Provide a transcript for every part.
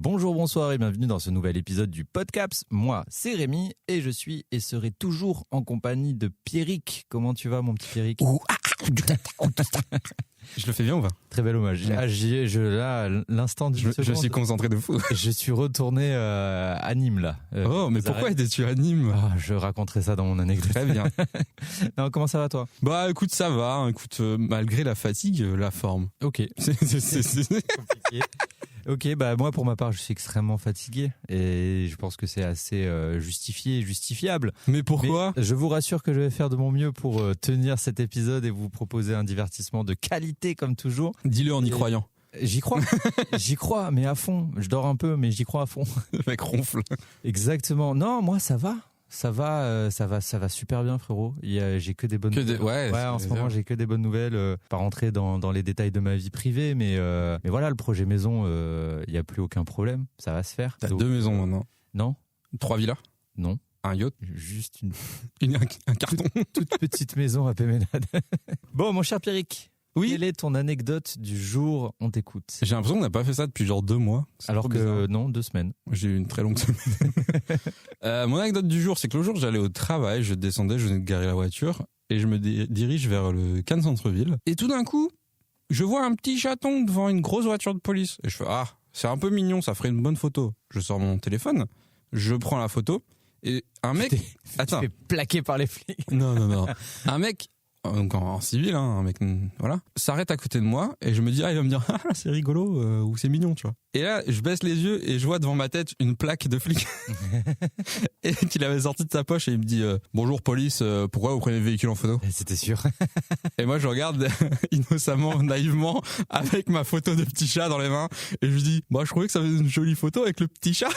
Bonjour, bonsoir et bienvenue dans ce nouvel épisode du Podcaps. Moi, c'est Rémi et je suis et serai toujours en compagnie de Pierrick. Comment tu vas, mon petit Pierrick? Je le fais bien ou pas? Très bel hommage. Là, l'instant d'une seconde, je suis concentré de fou. Je suis retourné à Nîmes, là. Mais pourquoi étais-tu à Nîmes? Je raconterai ça dans mon anecdote. Très bien. Non, comment ça va, toi? Bah, écoute, ça va. Écoute, malgré la fatigue, la forme. Ok. C'est compliqué. Ok, bah moi pour ma part je suis extrêmement fatigué et je pense que c'est assez justifié et justifiable. Mais pourquoi? Mais je vous rassure que je vais faire de mon mieux pour tenir cet épisode et vous proposer un divertissement de qualité comme toujours. Dis-le en y croyant. J'y crois, mais à fond. Je dors un peu, mais j'y crois à fond. Le mec ronfle. Exactement. Non, moi ça va. Ça va super bien, frérot. J'ai que des bonnes nouvelles. Ouais, en ce moment, j'ai que des bonnes nouvelles. Pas rentrer dans les détails de ma vie privée, mais voilà, le projet maison, il y a plus aucun problème. Ça va se faire. T'as 2 maisons maintenant? Non. 3 villas? Non. Un yacht? Juste un carton. Toute petite maison à Péménade. Bon, mon cher Pierrick. Oui. Quelle est ton anecdote du jour? On t'écoute. J'ai l'impression qu'on n'a pas fait ça depuis genre 2 mois. Alors que bizarre. Non, 2 semaines. J'ai eu une très longue semaine. Mon anecdote du jour, c'est que le jour j'allais au travail, je descendais, je venais de garer la voiture et je me dirige vers le Cannes Centre-Ville. Et tout d'un coup, je vois un petit chaton devant une grosse voiture de police. Et je fais c'est un peu mignon, ça ferait une bonne photo. Je sors mon téléphone, je prends la photo et un mec... Attends. Tu fais plaquer par les flics. Non. Un mec... Donc en civil, un mec, voilà, s'arrête à côté de moi et je me dis, il va me dire, c'est rigolo ou c'est mignon, tu vois. Et là, je baisse les yeux et je vois devant ma tête une plaque de flic et qu'il avait sorti de sa poche et il me dit, bonjour police, pourquoi vous prenez le véhicule en photo? C'était sûr. Et moi, je regarde innocemment, naïvement, avec ma photo de petit chat dans les mains et je lui dis, je trouvais que ça faisait une jolie photo avec le petit chat.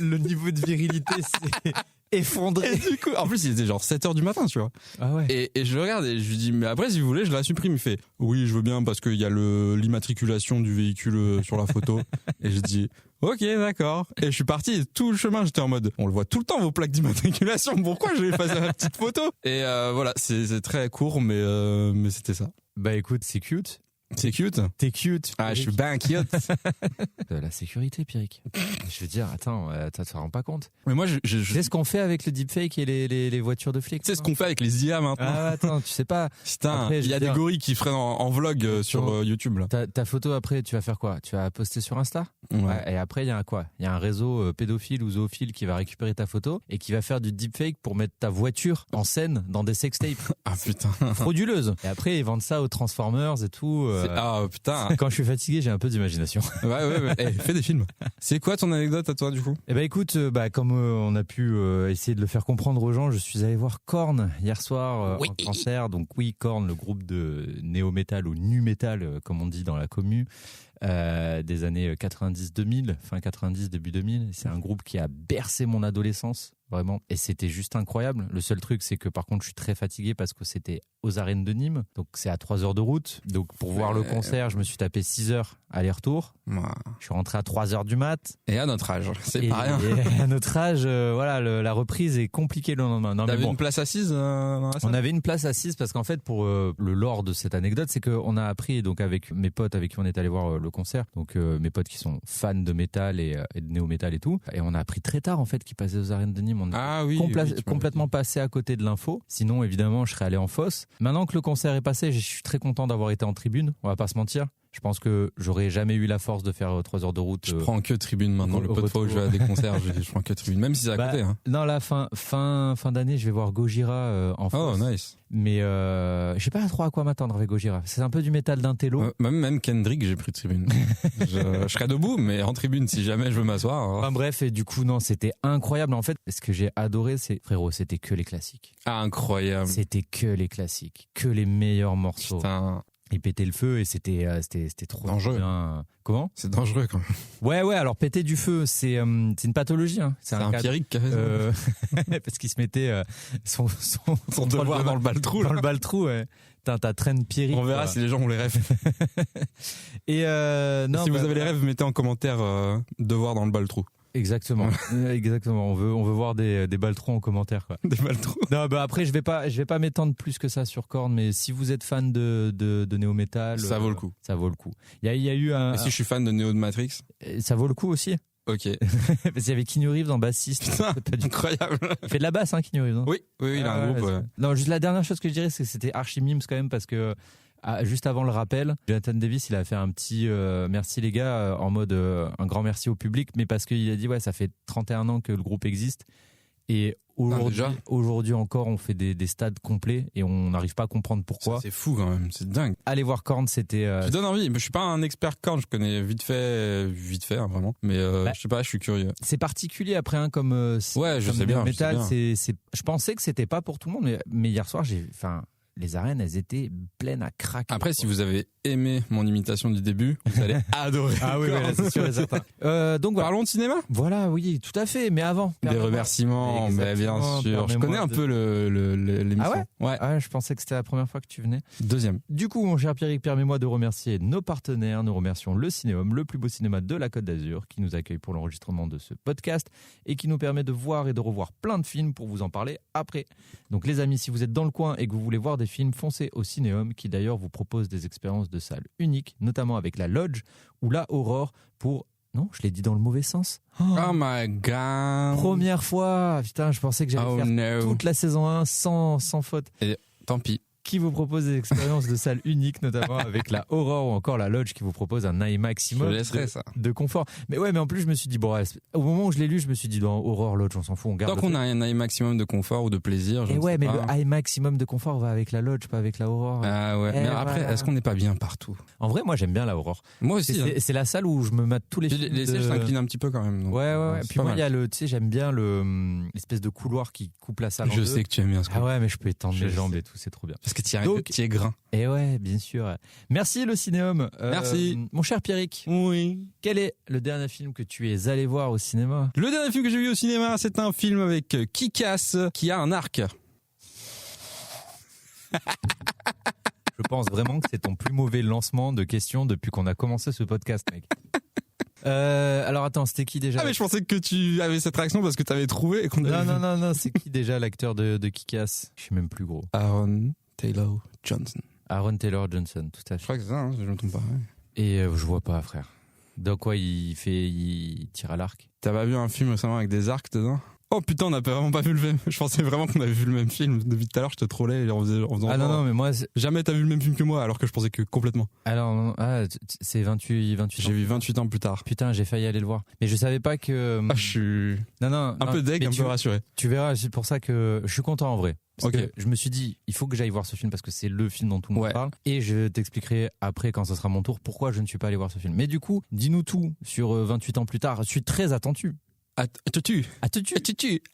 Le niveau de virilité, c'est effondré. Et du coup, en plus, il était genre 7h du matin, tu vois. Ah ouais. Et je le regarde et je lui dis, mais après, si vous voulez, je la supprime. Il fait, oui, je veux bien parce qu'il y a l'immatriculation du véhicule sur la photo. Et je dis, ok, d'accord. Et je suis parti et tout le chemin, j'étais en mode, on le voit tout le temps, vos plaques d'immatriculation. Pourquoi je vais effacer ma petite photo? Et voilà, c'est très court, mais c'était ça. Bah écoute, c'est cute. C'est cute. T'es cute. Je suis ben cute. La sécurité, Pierrick. Je veux dire, attends, tu te rends pas compte. Mais moi, Tu sais ce qu'on fait avec le deepfake et les voitures de flics? Tu sais ce qu'on fait avec les IA maintenant? Attends, tu sais pas. Putain, après, il y a des gorilles qui feraient en vlog sur YouTube. Là. Ta photo après, tu vas faire quoi? Tu vas poster sur Insta? Ouais. Et après, il y a quoi? Il y a un réseau pédophile ou zoophile qui va récupérer ta photo et qui va faire du deepfake pour mettre ta voiture en scène dans des sextapes. Ah putain. Frauduleuses. Et après, ils vendent ça aux Transformers et tout. Putain. Quand je suis fatigué, j'ai un peu d'imagination. Ouais. Fais des films. C'est quoi ton anecdote à toi du coup? Eh ben écoute, comme on a pu essayer de le faire comprendre aux gens, je suis allé voir Korn hier soir en concert. Donc oui, Korn, le groupe de néo-metal ou nu-metal, comme on dit dans la commu, des années 90-2000, fin 90, début 2000. C'est un groupe qui a bercé mon adolescence. Vraiment. Et c'était juste incroyable. Le seul truc, c'est que par contre, je suis très fatigué parce que c'était aux arènes de Nîmes. Donc, c'est à 3 heures de route. Donc, pour voir le concert, je me suis tapé 6 heures aller-retour. Je suis rentré à 3 heures du mat. Et à notre âge, c'est pas rien. Et à notre âge, la reprise est compliquée le lendemain. T'avais une place assise dans la salle? On avait une place assise parce qu'en fait, pour le lore de cette anecdote, c'est qu'on a appris, donc avec mes potes avec qui on est allé voir le concert, donc mes potes qui sont fans de métal et de néo-métal et tout, et on a appris très tard en fait qu'ils passaient aux arènes de Nîmes. On est complètement passé à côté de l'info. Sinon, évidemment, je serais allé en fosse. Maintenant que le concert est passé, je suis très content d'avoir été en tribune. On va pas se mentir. Je pense que j'aurais jamais eu la force de faire 3 heures de route. Je prends que tribune maintenant. Le peu de fois où je vais à des concerts, je prends que tribune, même si c'est à côté. Hein. Non, la fin d'année, je vais voir Gojira en France. Oh, nice. Mais je sais pas trop à quoi m'attendre avec Gojira. C'est un peu du métal d'intello. Même Kendrick, j'ai pris tribune. je serai debout, mais en tribune si jamais je veux m'asseoir. Hein. Enfin, bref, et du coup, non, c'était incroyable. En fait, ce que j'ai adoré, frérot, c'était que les classiques. Ah, incroyable. C'était que les classiques, que les meilleurs morceaux. Putain. Il pétait le feu et c'était trop dangereux. Bien. Comment? C'est dangereux quand même. Ouais, alors péter du feu, c'est une pathologie. Hein. C'est un Pierrick qui a fait ça. Parce qu'il se mettait son devoir dans le bal-trou. Dans le bal-trou, ouais. T'as traîne Pierrick. On verra si les gens ont les rêves. Et non, si vous avez les rêves, mettez en commentaire devoir dans le bal-trou. Exactement. Exactement. On veut voir des baltrons en commentaire, quoi. Des baltrons. Non, bah après je vais pas m'étendre plus que ça sur Korn, mais si vous êtes fan de néo metal, Ça vaut le coup. Ça vaut le coup. Il y a eu Et si je suis fan de Neo de Matrix, ça vaut le coup aussi. ok. Parce qu'il y avait Keanu Reeves en bassiste. Putain, incroyable. Il fait de la basse, hein, Keanu Reeves. Hein. Oui, il a un groupe. Ouais. Non, juste la dernière chose que je dirais, c'est que c'était archi memes quand même, parce que juste avant le rappel, Jonathan Davis, il a fait un petit merci les gars, en mode un grand merci au public, mais parce qu'il a dit ouais, ça fait 31 ans que le groupe existe. Et aujourd'hui encore, on fait des stades complets et on n'arrive pas à comprendre pourquoi. Ça, c'est fou quand même, c'est dingue. Allez voir Korn, c'était. Je donne envie. Je suis pas un expert Korn, je connais vite fait, hein, vraiment. Mais je sais pas, je suis curieux. C'est particulier après, hein, comme. Ouais, je comme sais bien. Metal, je pensais que c'était pas pour tout le monde, mais hier soir, les arènes, elles étaient pleines à craquer. Après, si vous avez aimé mon imitation du début, vous allez adorer. Ah oui, là, c'est sûr et certain. Donc voilà. Parlons de cinéma. Voilà, oui, tout à fait. Mais avant. Des remerciements, mais bien sûr. Je connais un peu l'émission. Ah ouais, ouais. Ah, je pensais que c'était la première fois que tu venais. Deuxième. Du coup, mon cher Pierrick, permets-moi de remercier nos partenaires. Nous remercions le Cinéum, le plus beau cinéma de la Côte d'Azur, qui nous accueille pour l'enregistrement de ce podcast et qui nous permet de voir et de revoir plein de films pour vous en parler après. Donc les amis, si vous êtes dans le coin et que vous voulez voir des films, foncez au Cinéum, qui d'ailleurs vous propose des expériences de salle uniques, notamment avec la Lodge ou la Aurore pour... Non, je l'ai dit dans le mauvais sens. Oh my god. Première fois. Putain, je pensais que j'allais faire toute la saison 1 sans faute. Et tant pis. Qui vous propose des expériences de salle uniques, notamment avec la Aurore ou encore la Lodge, qui vous propose un maximum de confort. Mais ouais, mais en plus, je me suis dit, bon, au moment où je l'ai lu, je me suis dit, dans Aurore, Lodge, on s'en fout, on garde. Tant qu'on a un maximum de confort ou de plaisir, et ouais, mais le maximum de confort va avec la Lodge, pas avec la Aurore. Ah ouais, mais après, est-ce qu'on n'est pas bien partout? En vrai, moi, j'aime bien la Aurore. Moi aussi. C'est la salle où je me mate tous les films. Les sièges s'inclinent un petit peu quand même. Donc, ouais. Puis moi, il y a tu sais, j'aime bien l'espèce de couloir qui coupe la salle en deux. Je sais que tu aimes bien ce couloir. Ah ouais, mais je peux étendre mes jambes et tout, c'est trop bien. Parce que tu es grain. Et ouais, bien sûr. Merci le Cinéum. Merci. Mon cher Pierrick. Oui. Quel est le dernier film que tu es allé voir au cinéma? Le dernier film que j'ai vu au cinéma, c'est un film avec Kick-Ass qui a un arc. Je pense vraiment que c'est ton plus mauvais lancement de questions depuis qu'on a commencé ce podcast, mec. Alors attends, c'était qui déjà? Ah mais je pensais que tu avais cette réaction parce que tu avais trouvé et qu'on avait... Non, c'est qui déjà l'acteur de Kick-Ass? Je suis même plus gros. Aaron Taylor Johnson, tout à fait. Je crois que c'est ça, hein, si je me trompe pas. Ouais. Et je vois pas, frère. Dans quoi il tire à l'arc? T'as pas vu un film récemment avec des arcs dedans? Oh putain, on n'a vraiment pas vu le même. Je pensais vraiment qu'on avait vu le même film. Depuis tout à l'heure, je te trollais en faisant. Ah non, mais moi. Jamais t'as vu le même film que moi, alors que je pensais que complètement. Alors, c'est 28 ans. J'ai vu 28 ans plus tard. Putain, j'ai failli aller le voir. Mais je savais pas que. Ah, je suis. Non. Un peu deg, un peu rassuré. Tu verras, c'est pour ça que je suis content en vrai. Parce que je me suis dit, il faut que j'aille voir ce film parce que c'est le film dont tout le monde parle. Et je t'expliquerai après, quand ce sera mon tour, pourquoi je ne suis pas allé voir ce film. Mais du coup, dis-nous tout sur 28 ans plus tard. Je suis très attendu.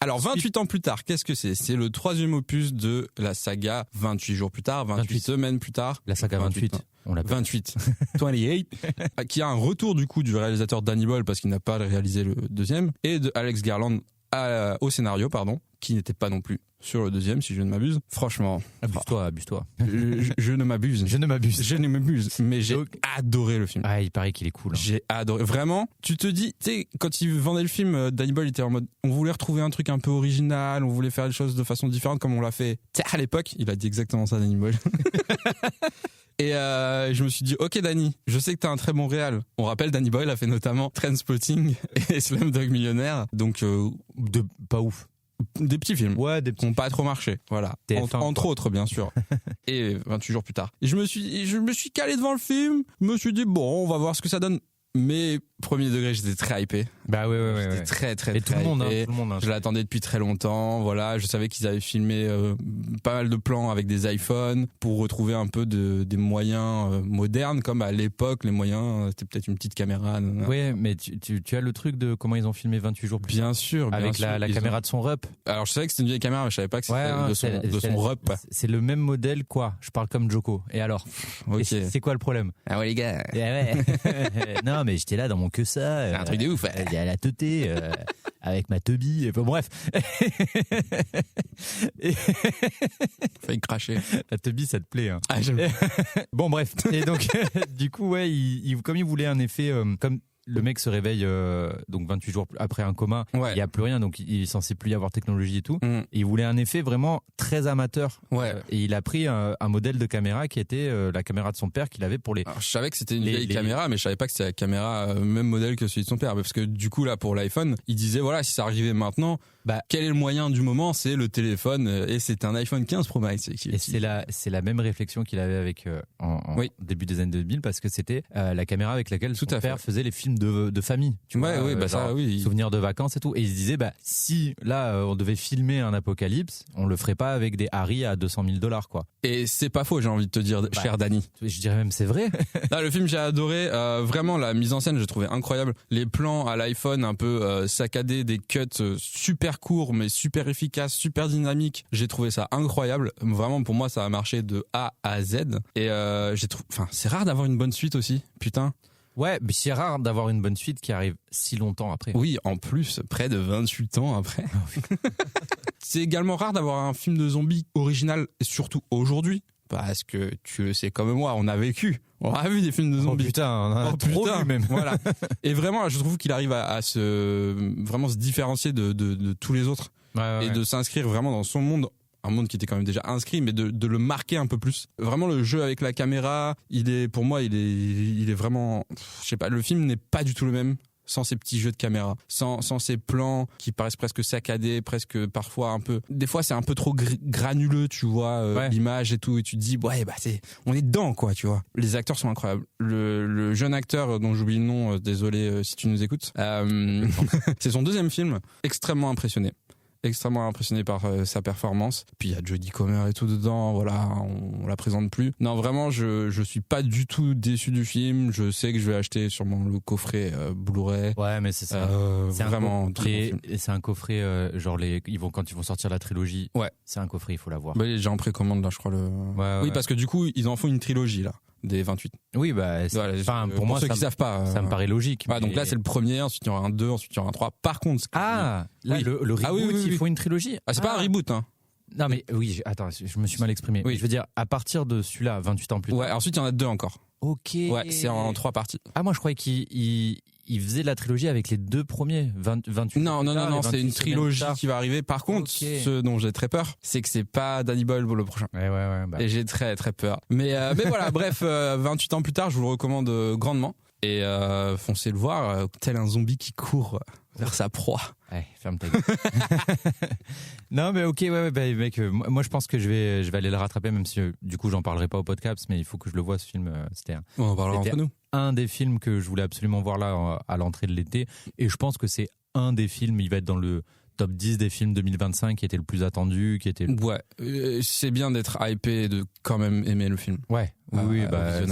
Alors 28 ans plus tard, qu'est-ce que c'est? C'est le 3e opus de la saga 28 jours plus tard, 28 semaines plus tard. La saga 28. On l'a 28. 28. Qui a un retour du coup du réalisateur Danny Boyle parce qu'il n'a pas réalisé le deuxième, et de Alex Garland au scénario, qui n'était pas non plus sur le deuxième, si je ne m'abuse. Franchement. Abuse-toi. Je ne m'abuse. Mais j'ai adoré le film. Ah, il paraît qu'il est cool. Hein. J'ai adoré. Vraiment, tu te dis, tu sais, quand il vendait le film, Danny Boyle était en mode, on voulait retrouver un truc un peu original, on voulait faire les choses de façon différente comme on l'a fait à l'époque. Il a dit exactement ça, Danny Boyle. Et je me suis dit, ok Danny, je sais que t'as un très bon réal. On rappelle, Danny Boyle a fait notamment Trainspotting et Slumdog Millionnaire, donc pas ouf. Des petits films qui n'ont pas trop marché, voilà. Entre autres, bien sûr. Et 28 jours plus tard. Et je me suis calé devant le film, je me suis dit, bon, on va voir ce que ça donne. Mais premier degré, j'étais très hypé. Bah ouais. J'étais très et très tout le monde, hypé. Tout le monde. Je l'attendais depuis très longtemps. Voilà, je savais qu'ils avaient filmé pas mal de plans avec des iPhones pour retrouver un peu des moyens modernes, comme à l'époque les moyens c'était peut-être une petite caméra. Oui, mais tu as le truc de comment ils ont filmé 28 jours plus tard. Bien sûr, avec la caméra de son RUP. Alors je savais que c'était une vieille caméra, mais je savais pas que c'était de son RUP. C'est le même modèle, quoi. Je parle comme Joko. Et alors okay. C'est quoi le problème? Ah ouais les gars. Non mais j'étais là dans mon que ça. Un truc de ouf. Il y a la teuté avec ma teubie. Enfin, bref. Failli cracher. La teubie, ça te plaît. Hein. Ah, j'aime. Bon bref. Et donc du coup comme il voulait un effet comme le mec se réveille donc 28 jours après un coma, il n'y a plus rien, donc il est censé plus y avoir technologie et tout. Et il voulait un effet vraiment très amateur. Et il a pris un modèle de caméra qui était la caméra de son père qu'il avait pour les... Alors, je savais que c'était une vieille caméra, mais je savais pas que c'était la caméra même modèle que celui de son père. Parce que du coup, là, pour l'iPhone, il disait, voilà, si ça arrivait maintenant, quel est le moyen du moment? C'est le téléphone, et c'est un iPhone 15 Pro Max. Et c'est la même réflexion qu'il avait avec en début des années 2000, parce que c'était la caméra avec laquelle son père faisait les films de famille. Tu vois, souvenirs de vacances et tout. Et il se disait, si là on devait filmer un apocalypse, on le ferait pas avec des Harry à $200,000, quoi. Et c'est pas faux, j'ai envie de te dire, cher Danny. Je dirais même c'est vrai. Là, le film, j'ai adoré. Vraiment, la mise en scène, je trouvais incroyable. Les plans à l'iPhone un peu saccadés, des cuts super courts mais super efficaces, super dynamiques. J'ai trouvé ça incroyable. Vraiment, pour moi, ça a marché de A à Z. Et c'est rare d'avoir une bonne suite aussi. Putain. Ouais, mais c'est rare d'avoir une bonne suite qui arrive si longtemps après. Oui, en plus, près de 28 ans après. C'est également rare d'avoir un film de zombies original, surtout aujourd'hui. Parce que tu le sais comme moi, on a vu des films de zombies. Oh putain, on en a trop vu même. Voilà. Et vraiment, je trouve qu'il arrive à se différencier de tous les autres. Et de s'inscrire vraiment dans son monde. Un monde qui était quand même déjà inscrit, mais de le marquer un peu plus. Vraiment, le jeu avec la caméra, pour moi, il est vraiment, je sais pas, le film n'est pas du tout le même sans ces petits jeux de caméra, sans ces plans qui paraissent presque saccadés, presque parfois un peu, des fois c'est un peu trop granuleux, tu vois, l'image et tout, et tu te dis, on est dedans, quoi, tu vois. Les acteurs sont incroyables. Le jeune acteur dont j'oublie le nom, désolé si tu nous écoutes, c'est son deuxième film, extrêmement impressionné par sa performance. Puis il y a Jodie Comer et tout dedans, voilà, on la présente plus. Non, vraiment, je suis pas du tout déçu du film. Je sais que je vais acheter sûrement le coffret Blu-ray. Ouais, mais c'est ça. C'est vraiment très bon film. Et c'est un coffret quand ils vont sortir la trilogie. Ouais. C'est un coffret, il faut l'avoir. Il est déjà en précommande là, je crois Oui, parce que du coup, ils en font une trilogie là. Des 28. Oui, pour moi, ceux qui savent pas, ça me paraît logique. Donc là, c'est le premier, ensuite il y aura un 2, ensuite il y aura un 3. Par contre, le reboot, ils font une trilogie. C'est pas un reboot, hein. Non, mais oui, attends, je me suis mal exprimé. Oui. Je veux dire, à partir de celui-là, 28 ans plus tard. Ouais, ensuite il y en a 2 encore. Ok. Ouais, c'est en 3 parties. Ah, moi je croyais qu'il faisait la trilogie avec les 2 premiers, 28. Non, c'est une trilogie qui va arriver. Par contre, ce dont j'ai très peur, c'est que c'est pas Danny Boyle pour le prochain. Ouais. Et j'ai très très peur. Mais voilà, bref, 28 ans plus tard, je vous le recommande grandement. Et foncez le voir, tel un zombie qui court vers sa proie. Ouais, ferme ta gueule. Non, mais ok, mec, moi je pense que je vais aller le rattraper, même si du coup j'en parlerai pas au podcast, mais il faut que je le voie, ce film. On en parlera entre nous. Un des films que je voulais absolument voir là à l'entrée de l'été, et je pense que c'est un des films, il va être dans le top 10 des films 2025 qui était le plus attendu, qui était... c'est bien d'être hypé et de quand même aimer le film.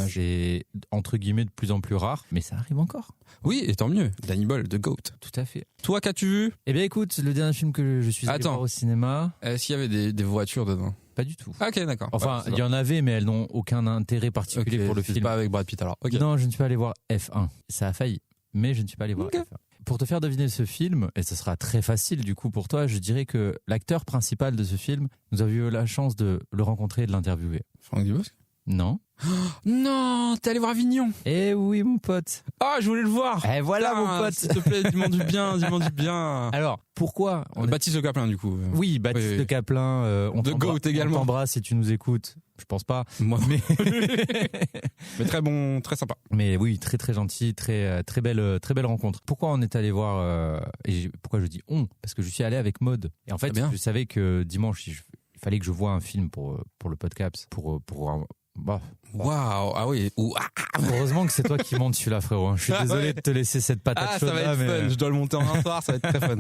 C'est entre guillemets de plus en plus rare, mais ça arrive encore. Oui, et tant mieux. Danny Boyle, The Goat. Tout à fait. Toi, qu'as-tu vu? Eh bien écoute, le dernier film que je suis allé voir au cinéma... Est-ce qu'il y avait des voitures dedans? Pas du tout. Ok, d'accord. Enfin, il y en avait, mais elles n'ont aucun intérêt particulier pour le film. Pas avec Brad Pitt alors. Okay. Non, je ne suis pas allé voir F1. Ça a failli, mais je ne suis pas allé voir F1. Pour te faire deviner ce film, et ce sera très facile du coup pour toi, je dirais que l'acteur principal de ce film, nous avions eu la chance de le rencontrer et de l'interviewer. Franck Dubosc? Non. Non, t'es allé voir Avignon? Eh oui, mon pote. Ah, je voulais le voir. Eh voilà, mon pote. S'il te plaît, dis-moi du bien. Alors, pourquoi Baptiste Le Caplin, du coup. Oui, Baptiste Le Caplin. De Goat également. On t'embrasse si tu nous écoutes. Je pense pas. Moi. Mais très bon, très sympa. Mais oui, très très gentil, très belle rencontre. Pourquoi on est allé voir et pourquoi je dis on? Parce que je suis allé avec Maud. Et en fait, je savais que dimanche, il fallait que je voie un film pour le podcast, pour Waouh, ah oui. Heureusement que c'est toi qui montes celui-là, frérot. Je suis désolé de te laisser cette patate chaude. Ça va être fun. Je dois le monter en un soir, ça va être très fun.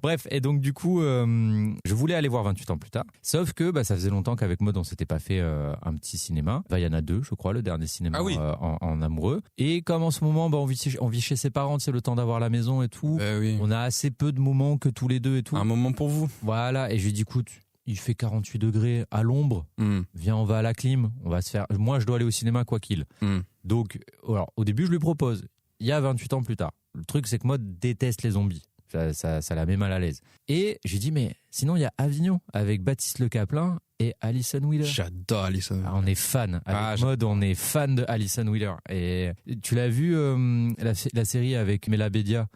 Bref, et donc du coup, je voulais aller voir 28 ans plus tard. Sauf que ça faisait longtemps qu'avec Maud, on s'était pas fait un petit cinéma. Il y en a 2, je crois, le dernier cinéma en amoureux. Et comme en ce moment, on vit chez ses parents, c'est le temps d'avoir la maison et tout. On a assez peu de moments que tous les deux et tout. Un moment pour vous. Voilà, et je lui dis, écoute, il fait 48 degrés à l'ombre. Viens, on va à la clim. On va se faire. Moi, je dois aller au cinéma quoi qu'il. Donc, alors, au début, je lui propose. Il y a 28 ans plus tard. Le truc, c'est que moi, déteste les zombies. Ça la met mal à l'aise. Et j'ai dit, mais sinon, il y a Avignon avec Baptiste Le Caplin et Alison Wheeler. J'adore Alison Wheeler. On est fan. Avec Mode, on est fan de Alison Wheeler. Et tu l'as vu, la série avec Mela Bédia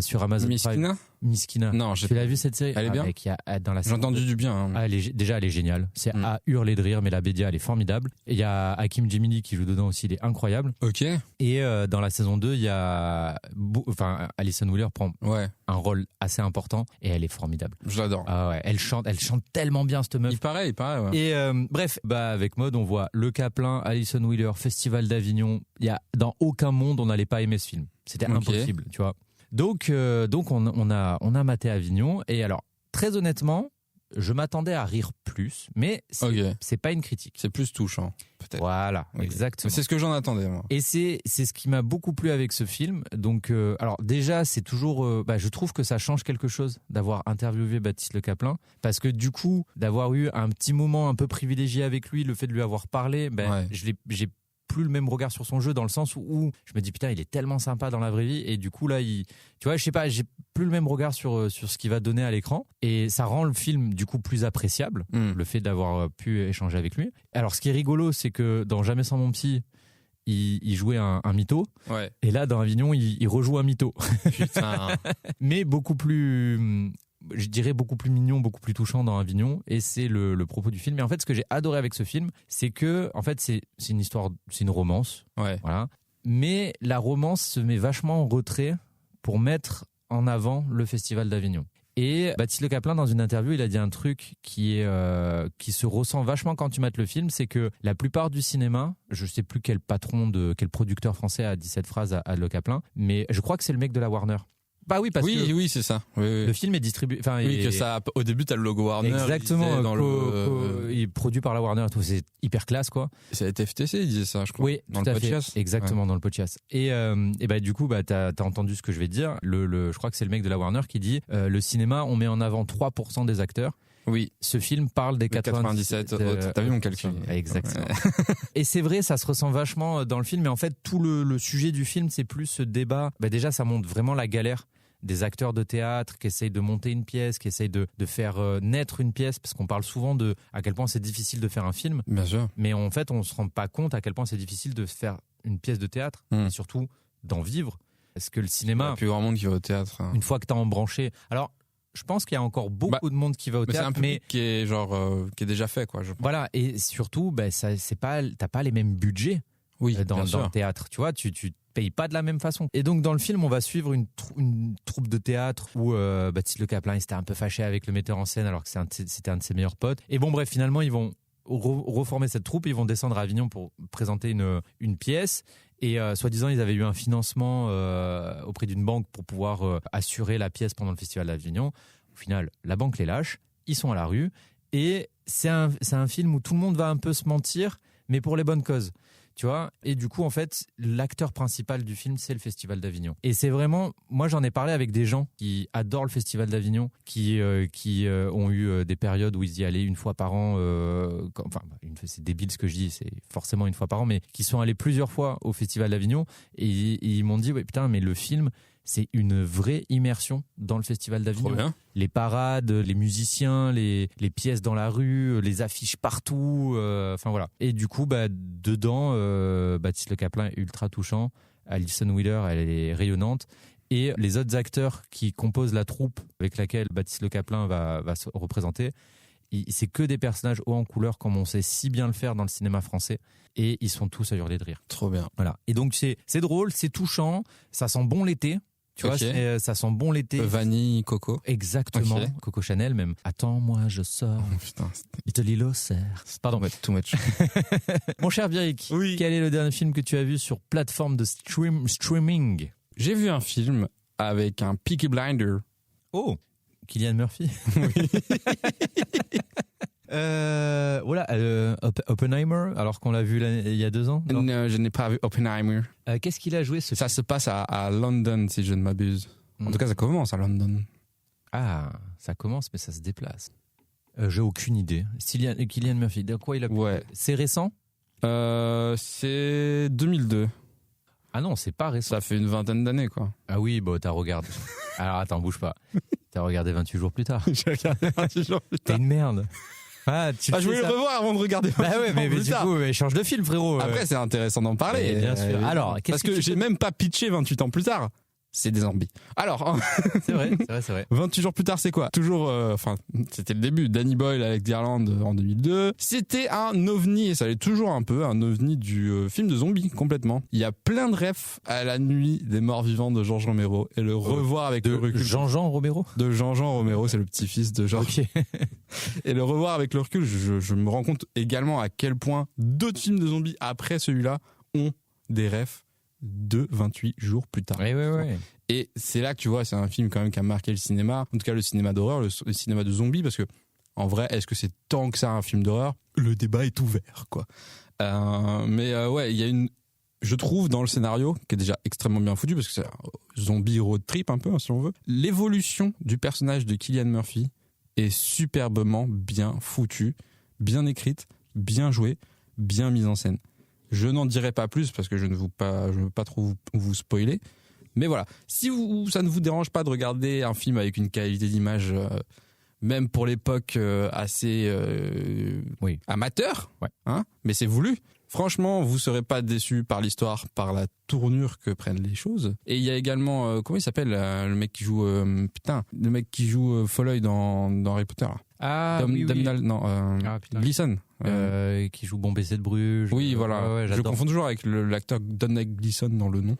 sur Amazon Prime. Miskina. Non, tu l'as vu cette série? Elle est bien. Mec, dans la J'ai entendu du bien. Hein. Elle est géniale. C'est à hurler de rire, mais la Bédia, elle est formidable. Et il y a Hakim Djemili qui joue dedans aussi, il est incroyable. Ok. Et dans la saison 2, il y a, Alison Wheeler prend un rôle assez important et elle est formidable. Je l'adore. Ah ouais, elle chante tellement bien cette meuf. Il paraît, ouais. Et bref, avec Mode, on voit Le Caplin, Alison Wheeler, Festival d'Avignon. Il y a dans aucun monde on n'allait pas aimer ce film. C'était impossible, tu vois. Donc on a maté Avignon et alors très honnêtement, je m'attendais à rire plus, mais c'est pas une critique. C'est plus touchant, peut-être. Voilà, exactement. C'est ce que j'en attendais moi. Et c'est ce qui m'a beaucoup plu avec ce film. Donc alors déjà c'est toujours, je trouve que ça change quelque chose d'avoir interviewé Baptiste Le Caplin parce que du coup d'avoir eu un petit moment un peu privilégié avec lui, le fait de lui avoir parlé, j'ai plus le même regard sur son jeu dans le sens où je me dis putain il est tellement sympa dans la vraie vie et du coup là tu vois je sais pas j'ai plus le même regard sur ce qu'il va donner à l'écran et ça rend le film du coup plus appréciable le fait d'avoir pu échanger avec lui. Alors ce qui est rigolo c'est que dans Jamais sans mon psy il jouait un mytho et là dans Avignon il rejoue un mytho. Putain. Mais beaucoup plus je dirais beaucoup plus mignon, beaucoup plus touchant dans Avignon et c'est le propos du film. Et en fait, ce que j'ai adoré avec ce film, c'est que en fait, c'est une histoire, c'est une romance. Voilà. Mais la romance se met vachement en retrait pour mettre en avant le Festival d'Avignon. Et Baptiste Le Caplin, dans une interview, il a dit un truc qui se ressent vachement quand tu mates le film, c'est que la plupart du cinéma, je sais plus quel producteur français a dit cette phrase à Le Caplin, mais je crois que c'est le mec de la Warner. Bah oui, parce que oui, c'est ça. Oui. Le film est distribué. Que ça. Au début, t'as le logo Warner. Exactement. Il est produit par la Warner. Tout, c'est hyper classe, quoi. C'est la FTC, il disait ça, je crois. Oui, dans le podcast. Exactement, dans le podcast. Et du coup, t'as entendu ce que je vais te dire. Je crois que c'est le mec de la Warner qui dit le cinéma, on met en avant 3% des acteurs. Oui. Ce film parle des 97 autres. T'as vu mon calcul. Exactement. Et c'est vrai, ça se ressent vachement dans le film. Mais en fait, tout le sujet du film, c'est plus ce débat. Déjà, ça montre vraiment la galère des acteurs de théâtre qui essayent de monter une pièce, qui essayent de faire naître une pièce, parce qu'on parle souvent de à quel point c'est difficile de faire un film. Bien sûr. Mais en fait, on se rend pas compte à quel point c'est difficile de faire une pièce de théâtre, et surtout d'en vivre. Parce que le cinéma... Il y a plus grand monde qui va au théâtre. Une fois que t'as embranché... Alors, je pense qu'il y a encore beaucoup de monde qui va au théâtre, c'est un public qui est déjà fait, quoi. Je pense. Voilà, et surtout, t'as pas les mêmes budgets dans le théâtre. Tu vois, tu paye pas de la même façon. Et donc dans le film, on va suivre une troupe de théâtre où Baptiste Le Caplin il s'était un peu fâché avec le metteur en scène alors que c'était un de ses meilleurs potes. Et bon bref, finalement ils vont reformer cette troupe, ils vont descendre à Avignon pour présenter une pièce. Et soi-disant, ils avaient eu un financement auprès d'une banque pour pouvoir assurer la pièce pendant le Festival d'Avignon. Au final, la banque les lâche, ils sont à la rue. Et c'est un film où tout le monde va un peu se mentir, mais pour les bonnes causes. Tu vois, et du coup, en fait, l'acteur principal du film, c'est le Festival d'Avignon. Et c'est vraiment, moi, j'en ai parlé avec des gens qui adorent le Festival d'Avignon, qui ont eu des périodes où ils y allaient une fois par an. C'est débile ce que je dis, c'est forcément une fois par an, mais qui sont allés plusieurs fois au Festival d'Avignon et ils m'ont dit, ouais, putain, mais le film, c'est une vraie immersion dans le Festival d'Avignon. Trop bien. Les parades, les musiciens, les pièces dans la rue, les affiches partout. Enfin voilà. Et du coup, dedans, Baptiste Le Caplin est ultra touchant. Alison Wheeler, elle est rayonnante. Et les autres acteurs qui composent la troupe avec laquelle Baptiste Le Caplin va se représenter, c'est que des personnages hauts en couleur comme on sait si bien le faire dans le cinéma français. Et ils sont tous à hurler de rire. Trop bien. Voilà. Et donc c'est drôle, c'est touchant, ça sent bon l'été. Tu vois, ça sent bon l'été. Vanille, coco. Exactement. Okay. Coco Chanel même. Attends, moi je sors. Oh, putain. Little Lilo sert. Pardon. Too much. Mon cher Birik, quel est le dernier film que tu as vu sur plateforme de streaming? J'ai vu un film avec un Peaky Blinder. Oh, Cillian Murphy. Oui. Voilà, Oppenheimer, alors qu'on l'a vu il y a 2 ans. Non, je n'ai pas vu Oppenheimer. Qu'est-ce qu'il a joué Ça se passe à London, si je ne m'abuse. En tout cas, ça commence à London. Ah, ça commence, mais ça se déplace. J'ai aucune idée. Cillian Murphy, de quoi il a... Ouais. C'est récent? C'est 2002. Ah non, c'est pas récent. Ça fait une 20aine d'années, quoi. Ah oui, t'as regardé. Alors attends, bouge pas. T'as regardé 28 jours plus tard. J'ai regardé 28 jours plus T'es tard. une merde. Ah, je voulais le revoir avant de regarder 28 Bah ouais, mais jours plus du tard. coup, change de film, frérot. Après, c'est intéressant d'en parler. Bien sûr. Alors, parce que j'ai même pas pitché 28 ans plus tard. C'est des zombies. Alors, c'est vrai. 28 jours plus tard, c'est quoi? Toujours, c'était le début. Danny Boyle avec d'Irlande en 2002. C'était un ovni, et ça l'est toujours un peu, un ovni du film de zombies, complètement. Il y a plein de refs à La Nuit des Morts Vivants de Georges Romero, et le revoir avec le recul. Jean-Jean Romero? De Jean-Jean Romero, c'est le petit-fils de Georges. Ok. Et le revoir avec le recul, je me rends compte également à quel point d'autres films de zombies après celui-là ont des refs de 28 jours plus tard. Oui. Et c'est là que tu vois, c'est un film quand même qui a marqué le cinéma, en tout cas le cinéma d'horreur, le cinéma de zombies, parce que en vrai, est-ce que c'est tant que ça un film d'horreur? Le débat est ouvert, quoi. Ouais, il y a je trouve dans le scénario, qui est déjà extrêmement bien foutu, parce que c'est un zombie road trip un peu, hein, si on veut, l'évolution du personnage de Cillian Murphy est superbement bien foutue, bien écrite, bien jouée, bien mise en scène. Je n'en dirai pas plus parce que je ne veux pas trop vous spoiler. Mais voilà, si ça ne vous dérange pas de regarder un film avec une qualité d'image, même pour l'époque assez amateur, hein, mais c'est voulu. Franchement, vous serez pas déçus par l'histoire, par la tournure que prennent les choses. Et il y a également, comment il s'appelle, le mec qui joue, Folloy dans Harry Potter. Là. Ah, Gleason. Qui joue Bon Baiser de Bruges. Oui, voilà. Ouais, je confonds toujours avec l'acteur Domhnall Gleeson dans le nom.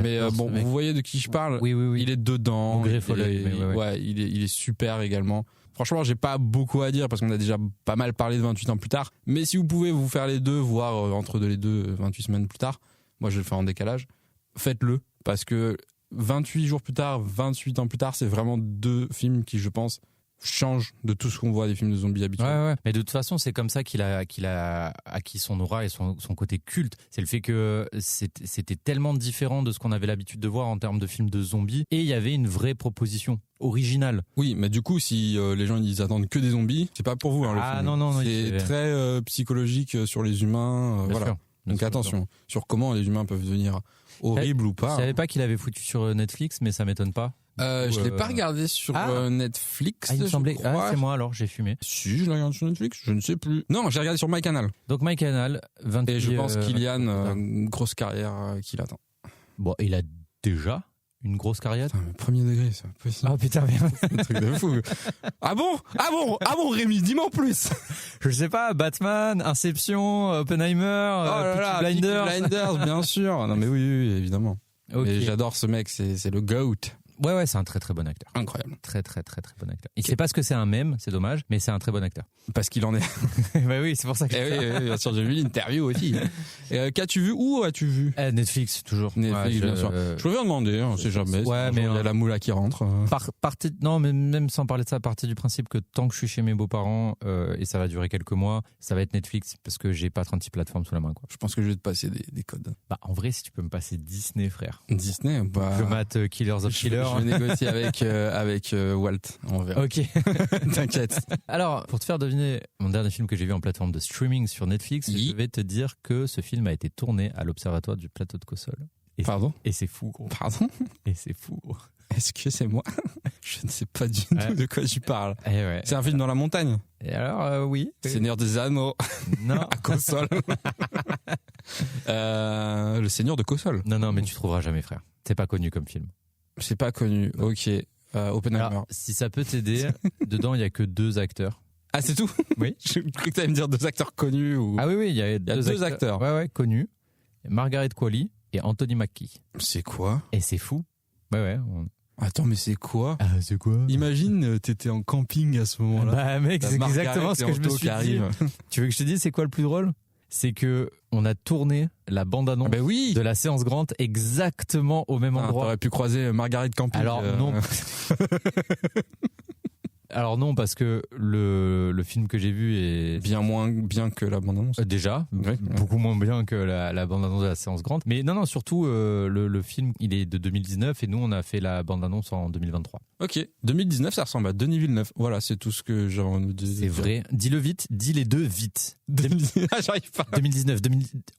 Mais vous voyez de qui je parle. Oui. Il est dedans. Il est super également. Franchement, j'ai pas beaucoup à dire parce qu'on a déjà pas mal parlé de 28 ans plus tard. Mais si vous pouvez vous faire les deux, voire entre les deux, 28 semaines plus tard, moi je vais le faire en décalage, faites-le. Parce que 28 jours plus tard, 28 ans plus tard, c'est vraiment deux films qui, je pense, change de tout ce qu'on voit des films de zombies habituels. Ouais. Mais de toute façon, c'est comme ça qu'il a acquis son aura et son côté culte. C'est le fait que c'était tellement différent de ce qu'on avait l'habitude de voir en termes de films de zombies, et il y avait une vraie proposition originale. Oui, mais du coup, si les gens ils attendent que des zombies, c'est pas pour vous. Hein, le film. Non. C'est très psychologique sur les humains. Bien voilà. sûr. Donc attention sur comment les humains peuvent devenir horribles ou pas. Je savais pas qu'il avait foutu sur Netflix, mais ça m'étonne pas. Je l'ai pas regardé sur Netflix. Il me semblait. C'est moi alors, j'ai fumé. Si, je l'ai regardé sur Netflix, je ne sais plus. Non, j'ai regardé sur MyCanal. Donc MyCanal, 28. Et je pense qu'Ilian, une grosse carrière qui l'attend. Bon, il a déjà une grosse carrière. Putain, mais premier degré, c'est impossible. Ah putain, merde. Un truc de fou. Ah bon, Rémi, dis-moi en plus. Je sais pas, Batman, Inception, Oppenheimer, Peaky Blinders, bien sûr. Non mais oui, évidemment. Okay. Mais j'adore ce mec, c'est le GOAT. Ouais, c'est un très très bon acteur. Incroyable. Très bon acteur. Il sait pas ce que c'est un mème, c'est dommage, mais c'est un très bon acteur. Parce qu'il en est. Bah oui, c'est pour ça que oui, bien sûr, j'ai vu l'interview aussi. Qu'as-tu vu? Où as-tu vu? Netflix, toujours. Netflix, bien sûr. Je peux bien demander, on sait jamais. Ouais, mais il y a la moula qui rentre. Non, mais même sans parler de ça, partir du principe que tant que je suis chez mes beaux-parents, et ça va durer quelques mois, ça va être Netflix parce que j'ai pas 36 plateformes sous la main, quoi. Je pense que je vais te passer des codes. Bah, en vrai, si tu peux me passer Disney, frère. Disney, je mate Killers of Killers. Je vais négocier avec Walt, on verra. Ok. T'inquiète. Alors, pour te faire deviner mon dernier film que j'ai vu en plateforme de streaming sur Netflix, je vais te dire que ce film a été tourné à l'Observatoire du Plateau de Cossol. Pardon? Et c'est fou, gros. Pardon? Et c'est fou, gros. Est-ce que c'est moi? Je ne sais pas du tout de quoi tu parles. Ouais. C'est un film dans la montagne? Et alors, oui. Seigneur des Anneaux. Non. À Cossol. Le Seigneur de Cossol. Non, mais tu trouveras jamais, frère. C'est pas connu comme film. C'est pas connu. Ok. Oppenheimer. Alors, si ça peut t'aider, dedans, il y a que 2 acteurs. Ah, c'est tout? Oui. Je croyais que tu allais me dire 2 acteurs connus ou... Ah oui, il y a deux acteurs. Ouais, connus. Margaret Qualley et Anthony Mackie. C'est quoi? Et c'est fou. Ouais. Attends, mais c'est quoi? Ah, c'est quoi? Imagine, t'étais en camping à ce moment-là. Bah, mec, c'est exactement ce que je me suis dit. Tu veux que je te dise, c'est quoi le plus drôle? C'est que on a tourné la bande-annonce de la séance Grant exactement au même endroit. T'aurais pu croiser Margaret Camping. Alors non. Alors non, parce que le film que j'ai vu est bien moins bien que la bande-annonce. Déjà, beaucoup moins bien que la bande-annonce de la séance Grant. Mais non, surtout le film, il est de 2019 et nous on a fait la bande-annonce en 2023. Ok, 2019 ça ressemble à Denis Villeneuve. Voilà, c'est tout ce que j'ai envie de dire. C'est vrai. Dis-le vite, dis les deux vite. J'arrive pas. 2019,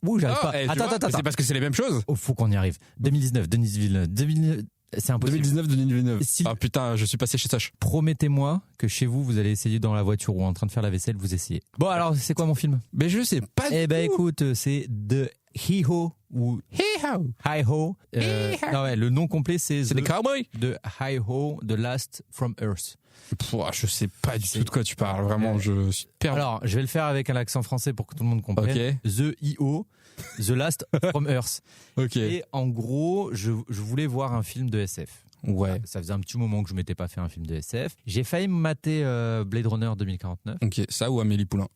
Ouh, j'arrive pas. Attends. C'est parce que c'est les mêmes choses. Oh, faut qu'on y arrive. 2019, Denis Villeneuve. C'est impossible. 2019. Si- Ah putain, je suis passé chez Soch. Promettez-moi que chez vous, vous allez essayer dans la voiture ou en train de faire la vaisselle, vous essayez. Bon, alors, c'est quoi mon film? Mais je sais pas Eh ben, du tout. écoute, c'est The Hi-Ho ou Hee-haw. Hi-Ho. Non, ouais, le nom complet, c'est C'est des cowboys. The Hi-Ho, The Last from Earth. Je sais pas du tout de quoi tu parles. Vraiment, je suis perdu. Alors, je vais le faire avec un accent français pour que tout le monde comprenne. Ok. The I.O., The Last from Earth. Ok. Et en gros, je voulais voir un film de SF. Ouais. Ça faisait un petit moment que je m'étais pas fait un film de SF. J'ai failli me mater Blade Runner 2049. Ok, ça ou Amélie Poulain.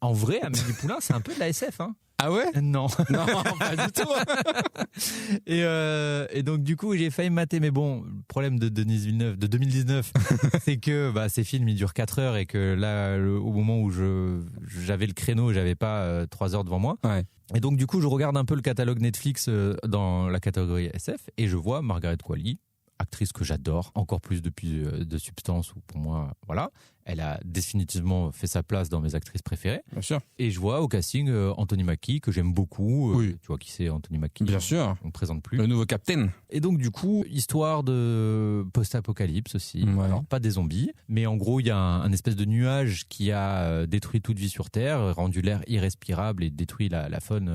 En vrai, Amélie Poulain, c'est un peu de la SF, hein. Ah ouais? Non. Non, pas du tout. Et donc du coup j'ai failli me mater, mais bon, le problème de Denis Villeneuve de 2019 c'est que ces films ils durent 4 heures et que là au moment où j'avais le créneau, j'avais pas 3 heures devant moi. Ouais. Et donc du coup je regarde un peu le catalogue Netflix dans la catégorie SF et je vois Margaret Qualley, actrice que j'adore, encore plus depuis de Substance, où pour moi, voilà, elle a définitivement fait sa place dans mes actrices préférées. Bien sûr. Et je vois au casting Anthony Mackie, que j'aime beaucoup. Oui. Tu vois qui c'est Anthony Mackie? Bien sûr. On ne présente plus. Le nouveau Captain. Et donc du coup, histoire de post-apocalypse aussi. Ouais. Alors, pas des zombies, mais en gros, il y a un espèce de nuage qui a détruit toute vie sur Terre, rendu l'air irrespirable et détruit la faune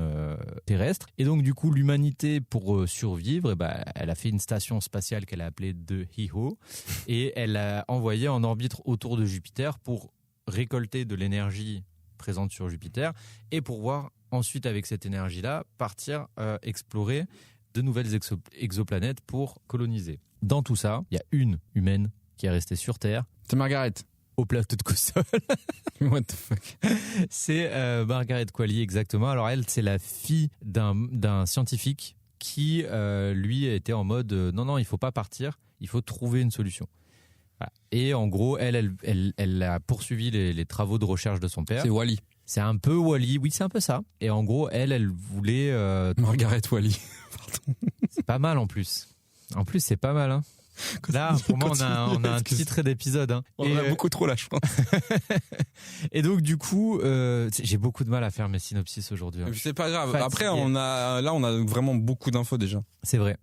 terrestre. Et donc du coup, l'humanité, pour survivre, elle a fait une station spatiale qu'elle a appelée The Hi-Ho et elle a envoyé en orbite autour de Jupiter pour récolter de l'énergie présente sur Jupiter et pour pouvoir ensuite, avec cette énergie-là, partir explorer de nouvelles exoplanètes pour coloniser. Dans tout ça, il y a une humaine qui est restée sur Terre, C'est Margaret. au plateau de Cossol. What the fuck? C'est Margaret Qualley, exactement. Alors elle, c'est la fille d'un scientifique qui, lui, était en mode non, il faut pas partir, il faut trouver une solution. Voilà. Et en gros, elle a poursuivi les travaux de recherche de son père. C'est Wally. C'est un peu Wally, oui, c'est un peu ça. Et en gros, elle voulait... Margaret Wally. c'est pas mal en plus. En plus, c'est pas mal, hein. Là, pour moi, on a un titre d'épisode. Hein. On en a beaucoup trop là, je pense. Et donc, du coup, j'ai beaucoup de mal à faire mes synopsis aujourd'hui. Hein. C'est pas grave. Fatigué. Après, on a vraiment beaucoup d'infos déjà. C'est vrai.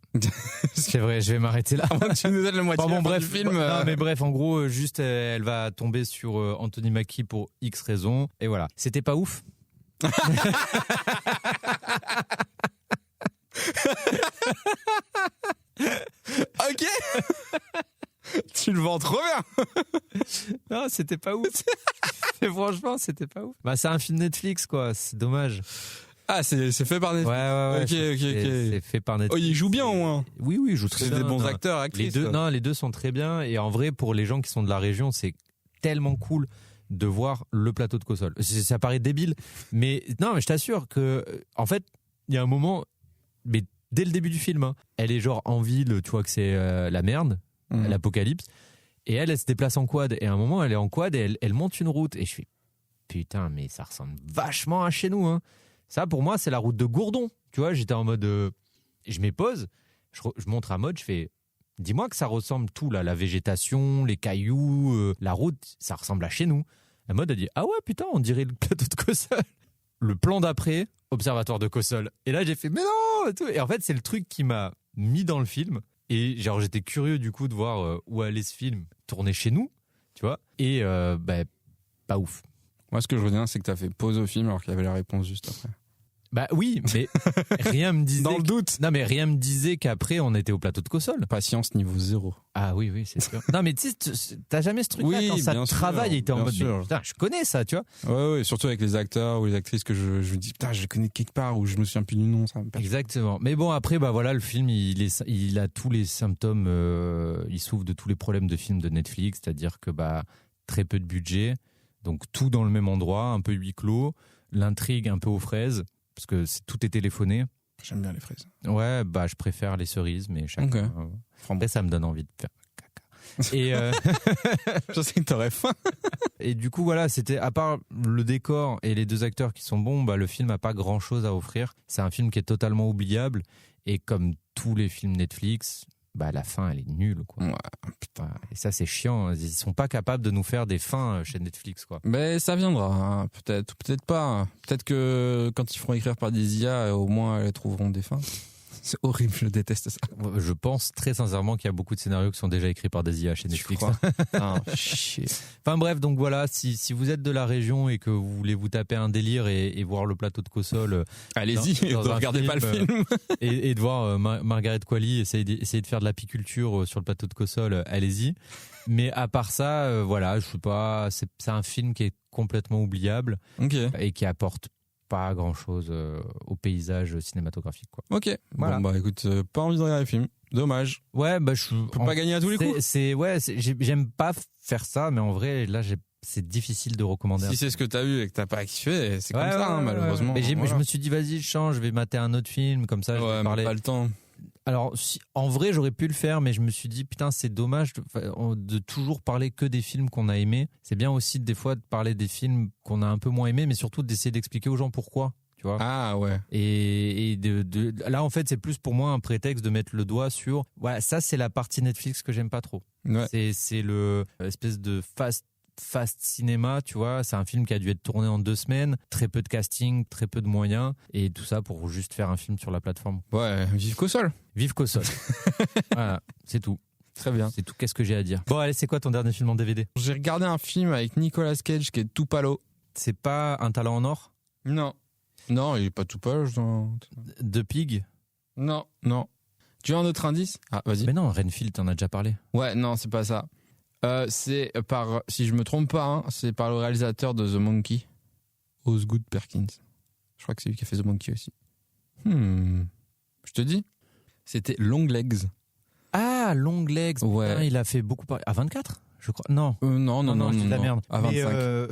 C'est vrai, je vais m'arrêter là. Tu nous donnes la moitié Bon, du bref, film. Non, mais bref, en gros, juste, elle va tomber sur Anthony Mackie pour X raisons. Et voilà. C'était pas ouf. Ok. Tu le vends trop bien. Non, c'était pas ouf. Mais franchement, c'était pas ouf. C'est un film Netflix, quoi. C'est dommage. Ah, c'est fait par Netflix. Ouais. Ok. C'est fait par Netflix. Oh, il joue bien au moins. Oui, il joue très C'est bien. des bons Non. acteurs, actrices. Les deux sont très bien. Et en vrai, pour les gens qui sont de la région, c'est tellement cool de voir le plateau de Cossol. Ça paraît débile, mais non, mais je t'assure que, en fait, il y a un moment, mais dès le début du film, hein, elle est genre en ville, tu vois que c'est la merde, l'apocalypse, et elle se déplace en quad. Et à un moment, elle est en quad et elle monte une route. Et je fais, putain, mais ça ressemble vachement à chez nous, hein. Ça, pour moi, c'est la route de Gourdon. Tu vois, j'étais en mode, je m'épose, je montre à Maud, je fais, dis-moi que ça ressemble tout là, la végétation, les cailloux, la route, ça ressemble à chez nous. La Maud a dit, ah ouais, putain, on dirait le plateau de Cossol. Le plan d'après, observatoire de Cossol. Et là, j'ai fait, mais non, et tout. Et en fait, c'est le truc qui m'a mis dans le film. Et genre, j'étais curieux du coup de voir où allait ce film tourner chez nous, tu vois. Et pas ouf. Moi, ce que je retiens, c'est que t'as fait pause au film alors qu'il y avait la réponse juste après. Bah oui, mais rien me disait. Dans le doute. Non, mais rien me disait qu'après on était au plateau de Cossol. Patience niveau 0. Ah oui, c'est sûr. Non, mais tu sais, t'as jamais ce truc-là Oui, quand ça bien sûr, travaille et t'es en bien mode, sûr. mais putain, je connais ça, tu vois. Ouais, surtout avec les acteurs ou les actrices que je me dis, putain, je les connais de quelque part ou je me souviens plus du nom. Ça me perd. Exactement. Mais bon, après, voilà, le film, il a tous les symptômes, il souffre de tous les problèmes de films de Netflix, c'est-à-dire que très peu de budget, donc tout dans le même endroit, un peu huis clos, l'intrigue un peu aux fraises. Parce que tout est téléphoné. J'aime bien les fraises. Ouais, je préfère les cerises, mais chacun. Okay. Après, ça me donne envie de faire caca. Et je sais que t'aurais faim. Et du coup, voilà, c'était, à part le décor et les deux acteurs qui sont bons, le film n'a pas grand chose à offrir. C'est un film qui est totalement oubliable. Et comme tous les films Netflix, la fin, elle est nulle, quoi. Ouais, putain. Et ça, c'est chiant. Ils sont pas capables de nous faire des fins chez Netflix, quoi. Mais ça viendra, hein. Peut-être pas. Peut-être que quand ils feront écrire par des IA, au moins elles trouveront des fins. C'est horrible, je déteste ça. Je pense très sincèrement qu'il y a beaucoup de scénarios qui sont déjà écrits par des IA chez Netflix. Chier. Enfin bref, donc voilà, si vous êtes de la région et que vous voulez vous taper un délire et voir le plateau de Cossol, allez-y, ne regardez pas le film. et de voir Margaret Qualley essayer de faire de l'apiculture sur le plateau de Cossol, allez-y. Mais à part ça, voilà, je sais pas, c'est un film qui est complètement oubliable et qui apporte pas grand chose au paysage cinématographique, quoi. Ok. Voilà. Bon, bah écoute, pas envie de regarder le film. Dommage. Ouais, bah je peux pas gagner à tous les coups. J'aime pas faire ça, mais en vrai, là, c'est difficile de recommander. Si c'est ce que t'as vu et que t'as pas kiffé, c'est comme ça, malheureusement. Mais je me suis dit, vas-y, je change, je vais mater un autre film, comme ça, je vais parler. Pas le temps. Alors, en vrai, j'aurais pu le faire, mais je me suis dit, putain, c'est dommage de toujours parler que des films qu'on a aimés. C'est bien aussi, des fois, de parler des films qu'on a un peu moins aimés, mais surtout d'essayer d'expliquer aux gens pourquoi. Tu vois. Ah ouais. Et là, en fait, c'est plus pour moi un prétexte de mettre le doigt sur. Voilà, ça, c'est la partie Netflix que j'aime pas trop. Ouais. C'est espèce de fast cinéma, tu vois. C'est un film qui a dû être tourné en 2 semaines, très peu de casting, très peu de moyens, et tout ça pour juste faire un film sur la plateforme. Ouais, vive Cossol. Vive Cossol. Voilà, c'est tout. Très bien. C'est tout. Qu'est-ce que j'ai à dire? Bon, allez, c'est quoi ton dernier film en DVD? J'ai regardé un film avec Nicolas Cage qui est tout palo. C'est pas Un talent en or? Non. Non, il est pas tout palo. The Pig? Non. Tu veux un autre indice? Ah, vas-y. Mais non, Renfield, t'en as déjà parlé. Ouais, non, c'est pas ça. C'est par, si je me trompe pas, c'est par le réalisateur de The Monkey, Osgood Perkins. Je crois que c'est lui qui a fait The Monkey aussi. Je te dis, c'était Long Legs. Ah, Long Legs. Ouais. Putain, il a fait beaucoup parler. À 24, je crois. Non. Non, je dis de la merde. À 25.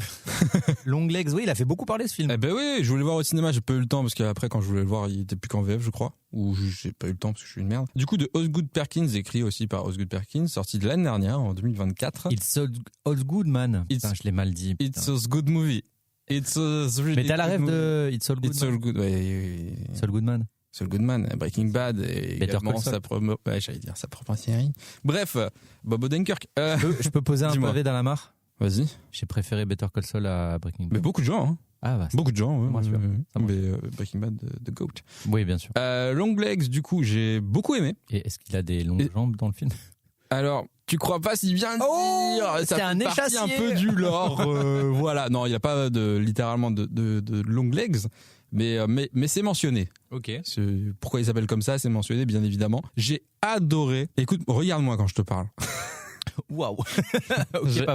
Long Legs, oui, il a fait beaucoup parler ce film. Eh ben oui, je voulais le voir au cinéma, j'ai pas eu le temps parce qu'après quand je voulais le voir, il était plus qu'en VF, je crois, ou j'ai pas eu le temps parce que je suis une merde. Du coup, de Osgood Perkins, écrit aussi par Osgood Perkins, sorti de l'année dernière en 2024. It's all good, man. Putain, je l'ai mal dit. Putain. It's a good movie. It's a really. Mais t'as la rêve de It's all good. It's all good, ouais. It's all good, man. Saul Goodman, Breaking Bad et également sa propre série. Bref, Bob Odenkirk. Je peux poser un pavé dans la mare? Vas-y. J'ai préféré Better Call Saul à Breaking Bad. Mais beaucoup de gens. Hein. Ah bah. Beaucoup de gens. Ouais, mais Breaking Bad, The GOAT. Oui, bien sûr. Long Legs, du coup, j'ai beaucoup aimé. Et est-ce qu'il a des longues jambes dans le film? Alors, tu crois pas si bien dire? Ça fait un partie un peu du lore. Voilà. Non, il n'y a pas littéralement de long legs. Mais c'est mentionné. Ok. Pourquoi il s'appelle comme ça, c'est mentionné, bien évidemment. J'ai adoré. Écoute, regarde-moi quand je te parle. Waouh. J'ai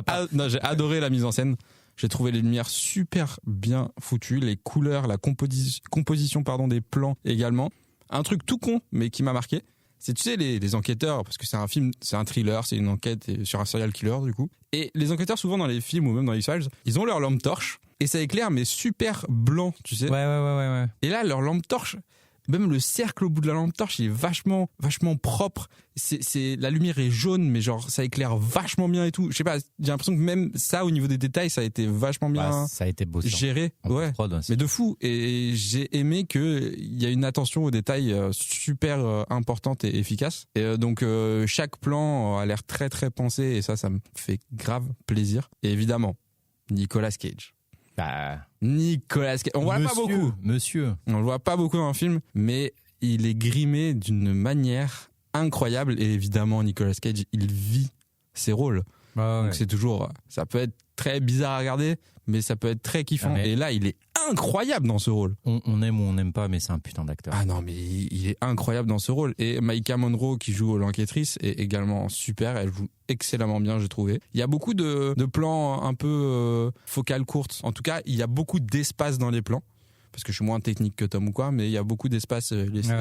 adoré la mise en scène. J'ai trouvé les lumières super bien foutues, les couleurs, la composition des plans également. Un truc tout con, mais qui m'a marqué. C'est, tu sais, les enquêteurs, parce que c'est un film, c'est un thriller, c'est une enquête sur un serial killer, du coup. Et les enquêteurs, souvent dans les films ou même dans les X-Files, ils ont leur lampe torche et ça éclaire, mais super blanc, tu sais. Ouais. Et là, leur lampe torche, même le cercle au bout de la lampe torche, il est vachement propre. La lumière est jaune, mais genre, ça éclaire vachement bien et tout. Je sais pas, j'ai l'impression que même ça, au niveau des détails, ça a été vachement bien ça a été beau géré. Ouais. Mais de fou. Et j'ai aimé qu'il y a une attention aux détails super importante et efficace. Et donc, chaque plan a l'air très, très pensé et ça me fait grave plaisir. Et évidemment, Nicolas Cage. Nicolas Cage. On voit pas beaucoup. Monsieur. On le voit pas beaucoup dans le film, mais il est grimé d'une manière incroyable. Et évidemment, Nicolas Cage, il vit ses rôles. Donc c'est toujours, ça peut être très bizarre à regarder, mais ça peut être très kiffant. Et là, il est incroyable dans ce rôle. On aime ou on n'aime pas, mais c'est un putain d'acteur. Ah non, mais il est incroyable dans ce rôle. Et Maïka Monroe, qui joue l'enquêtrice, est également super. Elle joue excellemment bien, j'ai trouvé. Il y a beaucoup de plans un peu focales courtes. En tout cas, il y a beaucoup d'espace dans les plans. Parce que je suis moins technique que Tom ou quoi, mais il y a beaucoup d'espace laissé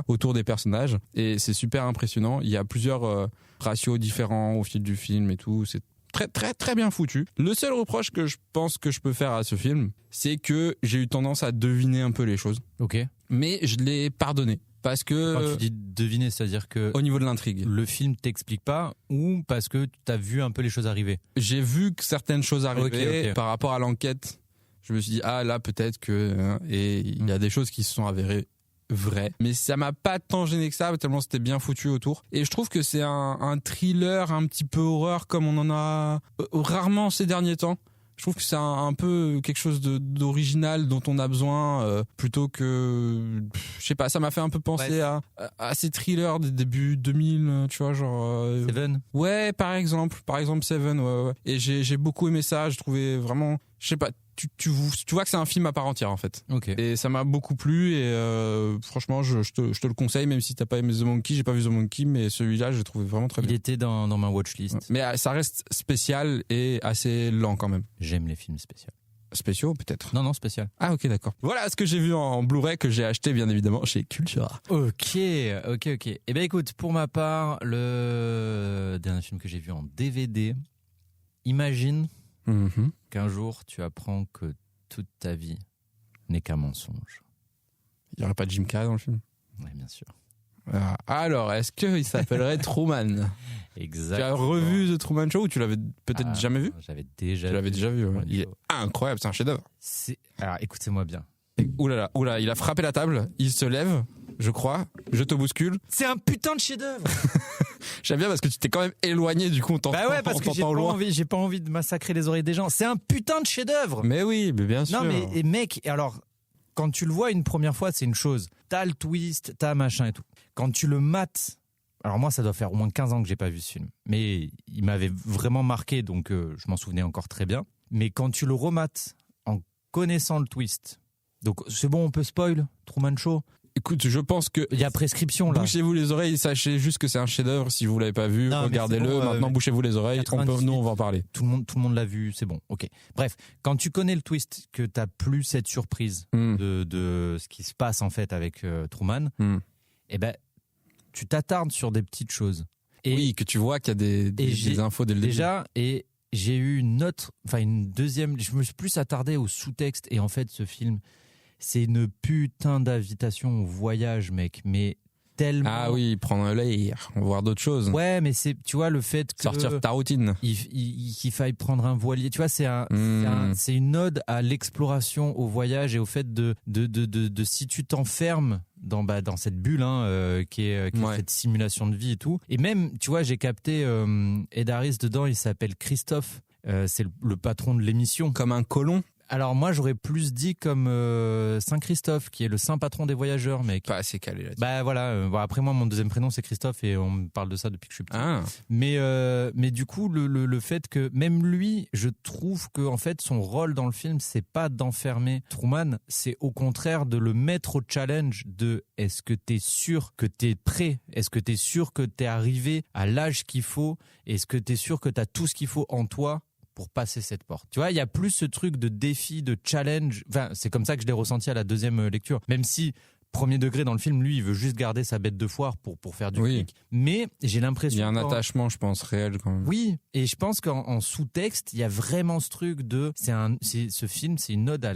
autour des personnages. Et c'est super impressionnant. Il y a plusieurs ratios différents au fil du film et tout. C'est très, très, très bien foutu. Le seul reproche que je pense que je peux faire à ce film, c'est que j'ai eu tendance à deviner un peu les choses. Ok. Mais je l'ai pardonné. Parce que. Quand tu dis deviner, c'est-à-dire que. Au niveau de l'intrigue. Le film t'explique pas ou parce que tu as vu un peu les choses arriver? J'ai vu que certaines choses arrivaient par rapport à l'enquête. Je me suis dit, là, peut-être que. Et il y a des choses qui se sont avérées vraies. Mais ça m'a pas tant gêné que ça, tellement c'était bien foutu autour. Et je trouve que c'est un thriller un petit peu horreur, comme on en a rarement ces derniers temps. Je trouve que c'est un peu quelque chose d'original dont on a besoin, plutôt que, je sais pas, ça m'a fait un peu penser à ces thrillers des débuts 2000, tu vois, genre... Seven. Ouais, par exemple Seven, ouais. Et j'ai beaucoup aimé ça, je trouvais vraiment, je sais pas, tu vois que c'est un film à part entière en fait. Ok. Et ça m'a beaucoup plu et franchement je te le conseille, même si t'as pas aimé The Monkey. J'ai pas vu The Monkey, mais celui-là je l'ai trouvé vraiment très bien. Il était dans ma watchlist. Ouais. Mais ça reste spécial et assez lent quand même. J'aime les films Spéciaux peut-être. Non, spécial. Ah ok, d'accord. Voilà ce que j'ai vu en Blu-ray, que j'ai acheté bien évidemment chez Cultura. Ok. Eh ben écoute, pour ma part, le dernier film que j'ai vu en DVD, imagine qu'un jour tu apprends que toute ta vie n'est qu'un mensonge. Il n'y aurait pas de Jim Carrey dans le film? Oui, bien sûr. Alors, est-ce qu'il s'appellerait Truman? Exactement. Tu as revu The Truman Show ou tu l'avais peut-être jamais vu? J'avais déjà. Tu l'avais déjà vu. Ouais. Il est incroyable, c'est un chef-d'œuvre. Alors, écoutez-moi bien. Oulala, il a frappé la table, il se lève, je crois, je te bouscule. C'est un putain de chef-d'œuvre. J'aime bien parce que tu t'es quand même éloigné, du coup on t'entend. Bah ouais, parce que j'ai pas envie de massacrer les oreilles des gens. C'est un putain de chef-d'œuvre. Mais oui, mais bien sûr. Non mais et mec, alors quand tu le vois une première fois, c'est une chose. T'as le twist, t'as machin et tout. Quand tu le mates, alors moi ça doit faire au moins 15 ans que j'ai pas vu ce film, mais il m'avait vraiment marqué, donc je m'en souvenais encore très bien. Mais quand tu le remates en connaissant le twist, donc c'est bon, on peut spoil Truman Show. Écoute, je pense que il y a prescription là. Bouchez-vous les oreilles, sachez juste que c'est un chef-d'œuvre. Si vous l'avez pas vu, regardez-le. Bon, maintenant, bouchez-vous les oreilles. Nous, on va en parler. Tout le monde l'a vu, c'est bon. Ok. Bref, quand tu connais le twist, que t'as plus cette surprise de ce qui se passe en fait avec Truman, eh ben, tu t'attardes sur des petites choses. Et oui, que tu vois qu'il y a des infos dès le début. Déjà, et j'ai eu une deuxième. Je me suis plus attardé au sous-texte et en fait, ce film. C'est une putain d'invitation au voyage, mec, mais tellement... Ah oui, prendre l'air, voir d'autres choses. Ouais, mais c'est, tu vois, le fait que... Sortir de ta routine. Qu'il faille prendre un voilier, tu vois, c'est une ode à l'exploration, au voyage et au fait de si tu t'enfermes dans cette bulle qui est cette simulation de vie et tout. Et même, tu vois, j'ai capté Ed Harris dedans, il s'appelle Christophe, c'est le patron de l'émission. Comme un colon. Alors moi j'aurais plus dit comme Saint Christophe qui est le saint patron des voyageurs, mec. Pas assez calé là-dessus. Bah voilà. Après moi mon deuxième prénom c'est Christophe et on me parle de ça depuis que je suis petit. Ah. Mais du coup le fait que même lui, je trouve que en fait son rôle dans le film c'est pas d'enfermer Truman, c'est au contraire de le mettre au challenge de est-ce que t'es sûr que t'es prêt, est-ce que t'es sûr que t'es arrivé à l'âge qu'il faut, est-ce que t'es sûr que t'as tout ce qu'il faut en toi pour passer cette porte. Tu vois, il y a plus ce truc de défi, de challenge. Enfin, c'est comme ça que je l'ai ressenti à la deuxième lecture. Même si, premier degré dans le film, lui, il veut juste garder sa bête de foire pour faire du clic. Mais j'ai l'impression... Il y a un attachement, je pense, réel quand même. Oui, et je pense qu'en sous-texte, il y a vraiment ce truc de... Ce film, c'est une ode à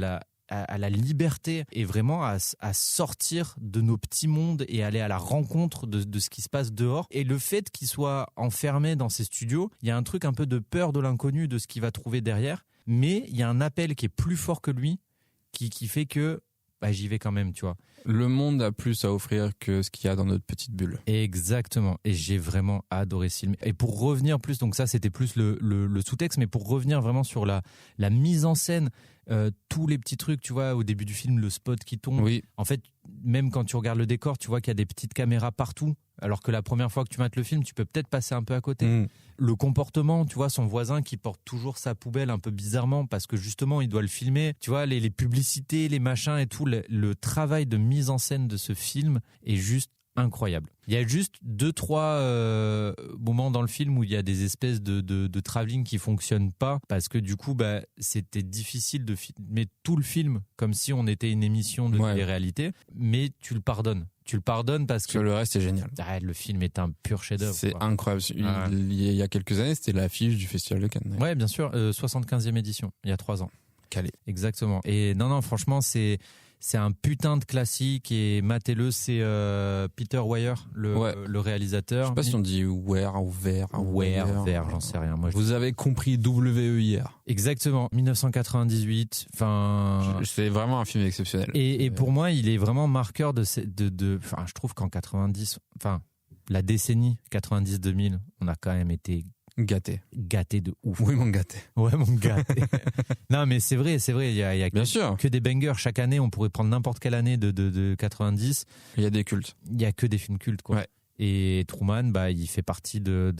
la liberté et vraiment à sortir de nos petits mondes et aller à la rencontre de ce qui se passe dehors. Et le fait qu'il soit enfermé dans ces studios, il y a un truc un peu de peur de l'inconnu, de ce qu'il va trouver derrière, mais il y a un appel qui est plus fort que lui, qui fait que j'y vais quand même, tu vois. Le monde a plus à offrir que ce qu'il y a dans notre petite bulle. Exactement. Et j'ai vraiment adoré ce film. Et pour revenir plus, donc ça c'était plus le sous-texte, mais pour revenir vraiment sur la mise en scène, tous les petits trucs, tu vois, au début du film, le spot qui tombe. Oui. En fait, même quand tu regardes le décor, tu vois qu'il y a des petites caméras partout. Alors que la première fois que tu mates le film, tu peux peut-être passer un peu à côté. Le comportement, tu vois, son voisin qui porte toujours sa poubelle un peu bizarrement parce que justement, il doit le filmer. Tu vois, les publicités, les machins et tout, le travail de mise en scène de ce film est juste incroyable. Il y a juste 2-3 moments dans le film où il y a des espèces de travelling qui fonctionnent pas parce que du coup c'était difficile de filmer tout le film comme si on était une émission de télé-réalité, mais tu le pardonnes parce que le reste est génial. Le film est un pur chef-d'œuvre. C'est incroyable. Il y a quelques années, c'était l'affiche du Festival de Cannes. Ouais, bien sûr, 75e édition, il y a 3 ans. Calé. Exactement. Et non, franchement, c'est un putain de classique et matez-le, c'est Peter Weir, le réalisateur. Je sais pas si on dit Weir ou Ver, j'en sais rien. Moi, vous avez compris WEIR. Exactement, 1998. C'est vraiment un film exceptionnel. Et pour moi, il est vraiment marqueur je trouve qu'en 90, la décennie 90-2000, on a quand même été Gâté. Gâté de ouf. Oui, mon gâté. Ouais, mon gâté. Non, mais c'est vrai, il y a Bien sûr. que des bangers. Chaque année, on pourrait prendre n'importe quelle année de 90. Il y a des cultes. Il y a que des films cultes, quoi. Ouais. Et Truman, il fait partie de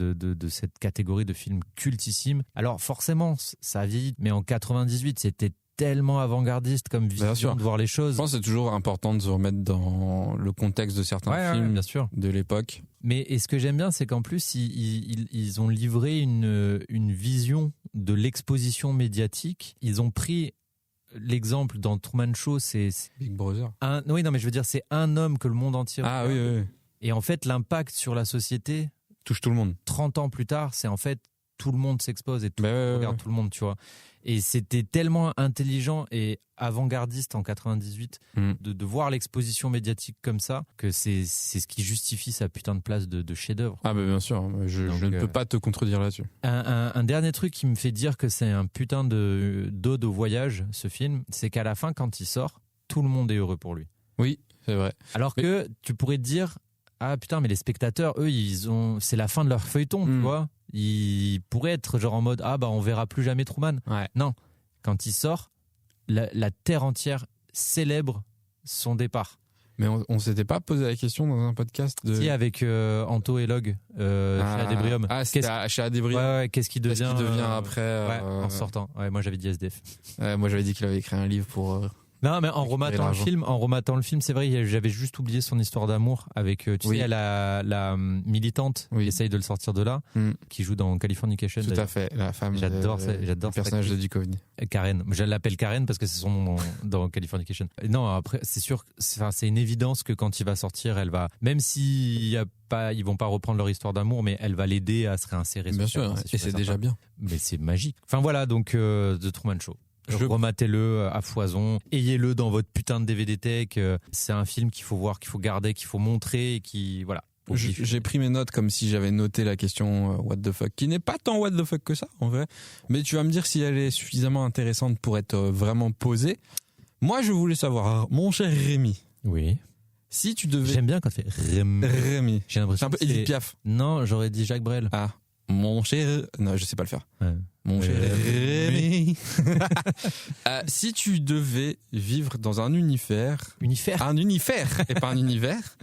cette catégorie de films cultissimes. Alors forcément, ça a vieilli, mais en 98, c'était tellement avant-gardiste comme vision de voir les choses. Je pense que c'est toujours important de se remettre dans le contexte de certains films bien sûr. de l'époque. Et ce que j'aime bien, c'est qu'en plus, ils ont livré une vision de l'exposition médiatique. Ils ont pris l'exemple dans Truman Show, c'est Big Brother. Oui, non, mais je veux dire, c'est un homme que le monde entier regarde. Oui. Et en fait, l'impact sur la société touche tout le monde. 30 ans plus tard, c'est en fait tout le monde s'expose et tout le monde regarde tout le monde, tu vois. Et c'était tellement intelligent et avant-gardiste en 98 de voir l'exposition médiatique comme ça que c'est ce qui justifie sa putain de place de chef-d'œuvre. Ah bah bien sûr, je ne peux pas te contredire là-dessus. Un dernier truc qui me fait dire que c'est un putain d'ode au voyage, ce film, c'est qu'à la fin, quand il sort, tout le monde est heureux pour lui. Oui, c'est vrai. Alors que tu pourrais te dire, ah putain, mais les spectateurs, eux, c'est la fin de leur feuilleton, tu vois. Ils pourraient être genre en mode, on verra plus jamais Truman. Ouais. Non, quand il sort, la terre entière célèbre son départ. Mais on s'était pas posé la question dans un podcast de... Si, avec Anto et Log, chez Adébrium. C'était chez Adébrium. Ouais, qu'est-ce qu'il devient, après en sortant. Ouais, moi j'avais dit SDF. Moi j'avais dit qu'il avait écrit un livre pour... Non, mais en rematant le film, c'est vrai, j'avais juste oublié son histoire d'amour avec, la militante qui essaye de le sortir de là, qui joue dans Californication. Tout à fait, la femme. J'adore le personnage de Duchovny. Karen. Je l'appelle Karen parce que c'est son nom dans Californication. Non, après, c'est sûr, c'est une évidence que quand il va sortir, elle va, même s'il y a pas, ils vont pas reprendre leur histoire d'amour, mais elle va l'aider à se réinsérer. Bien sûr, et c'est déjà bien. Mais c'est magique. Enfin voilà, donc The Truman Show. Rematez-le à foison, ayez-le dans votre putain de DVD tech. C'est un film qu'il faut voir, qu'il faut garder, qu'il faut montrer, et qui voilà. J'ai pris mes notes comme si j'avais noté la question what the fuck, qui n'est pas tant what the fuck que ça en vrai. Mais tu vas me dire si elle est suffisamment intéressante pour être vraiment posée. Moi, je voulais savoir, mon cher Rémi. Oui. Si tu devais. J'aime bien quand tu fais Rémi. J'ai l'impression. C'est un peu Edith Piaf. Non, j'aurais dit Jacques Brel. Ah. Mon cher... Non, je sais pas le faire. Ouais. Mon cher Rémi. Si tu devais vivre dans un univers... Un univers et pas un univers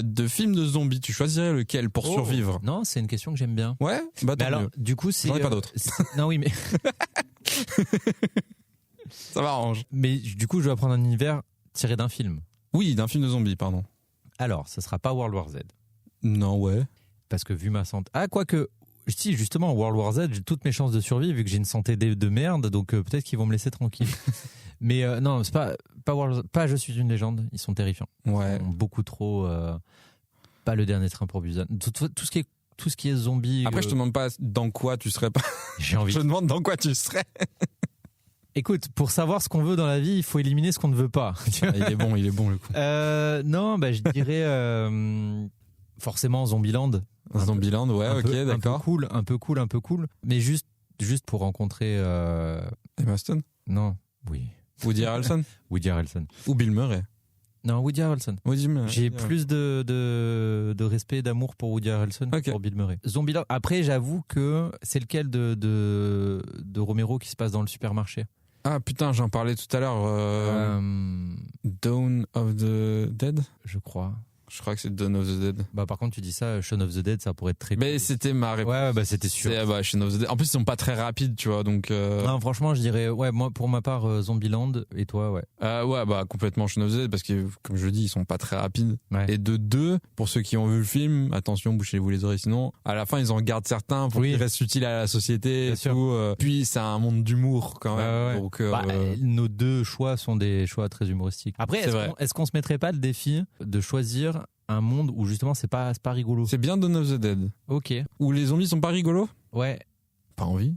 de films de zombies, tu choisirais lequel pour survivre? Non, c'est une question que j'aime bien. Ouais, bah tant alors, mieux. Du coup, c'est... J'en ai pas d'autres. Non, oui, mais... Ça m'arrange. Mais du coup, je vais prendre un univers tiré d'un film. Oui, d'un film de zombies, pardon. Alors, ça sera pas World War Z. Non, ouais. Parce que vu ma santé... Ah, quoique... Si, justement, World War Z, j'ai toutes mes chances de survie vu que j'ai une santé de merde, donc peut-être qu'ils vont me laisser tranquille. Mais non, c'est pas Je suis une légende, ils sont terrifiants. Ouais. Ils sont beaucoup trop... pas Le Dernier Train pour Busan. Tout ce qui est zombie... Après, je te demande pas dans quoi tu serais pas... J'ai envie. Je te demande dans quoi tu serais. Écoute, pour savoir ce qu'on veut dans la vie, il faut éliminer ce qu'on ne veut pas. Il est bon le coup. Non, je dirais forcément Zombieland. Zombieland, ouais, ok, d'accord. Un peu cool. Mais juste pour rencontrer... Emma Stone? Non, oui. Woody Harrelson? Woody Harrelson. Ou Bill Murray? Non, Woody Harrelson. J'ai plus de respect et d'amour pour Woody Harrelson que pour Bill Murray. Zombieland. Après, j'avoue que c'est lequel de Romero qui se passe dans le supermarché? Ah putain, j'en parlais tout à l'heure. Dawn of the Dead? Je crois. Je crois que c'est Dawn of the Dead. Par contre, tu dis ça, Shaun of the Dead, ça pourrait être très cool. Mais c'était ma réponse. Ouais, c'était sûr. Shaun of the Dead. En plus, ils sont pas très rapides, tu vois, donc... Non, franchement, je dirais, moi, pour ma part, Zombieland, et toi, ouais. Complètement Shaun of the Dead, parce que, comme je le dis, ils sont pas très rapides. Ouais. Et de deux, pour ceux qui ont vu le film, attention, bouchez-vous les oreilles, sinon, à la fin, ils en gardent certains pour qu'ils restent utiles à la société. Bien et tout. Puis, c'est un monde d'humour, quand même. Ouais. Donc, nos deux choix sont des choix très humoristiques. Après, est-ce qu'on se mettrait pas le défi de choisir un monde où justement c'est pas rigolo? C'est bien Dawn of the Dead. Ok. Où les zombies sont pas rigolos? Ouais. Pas envie.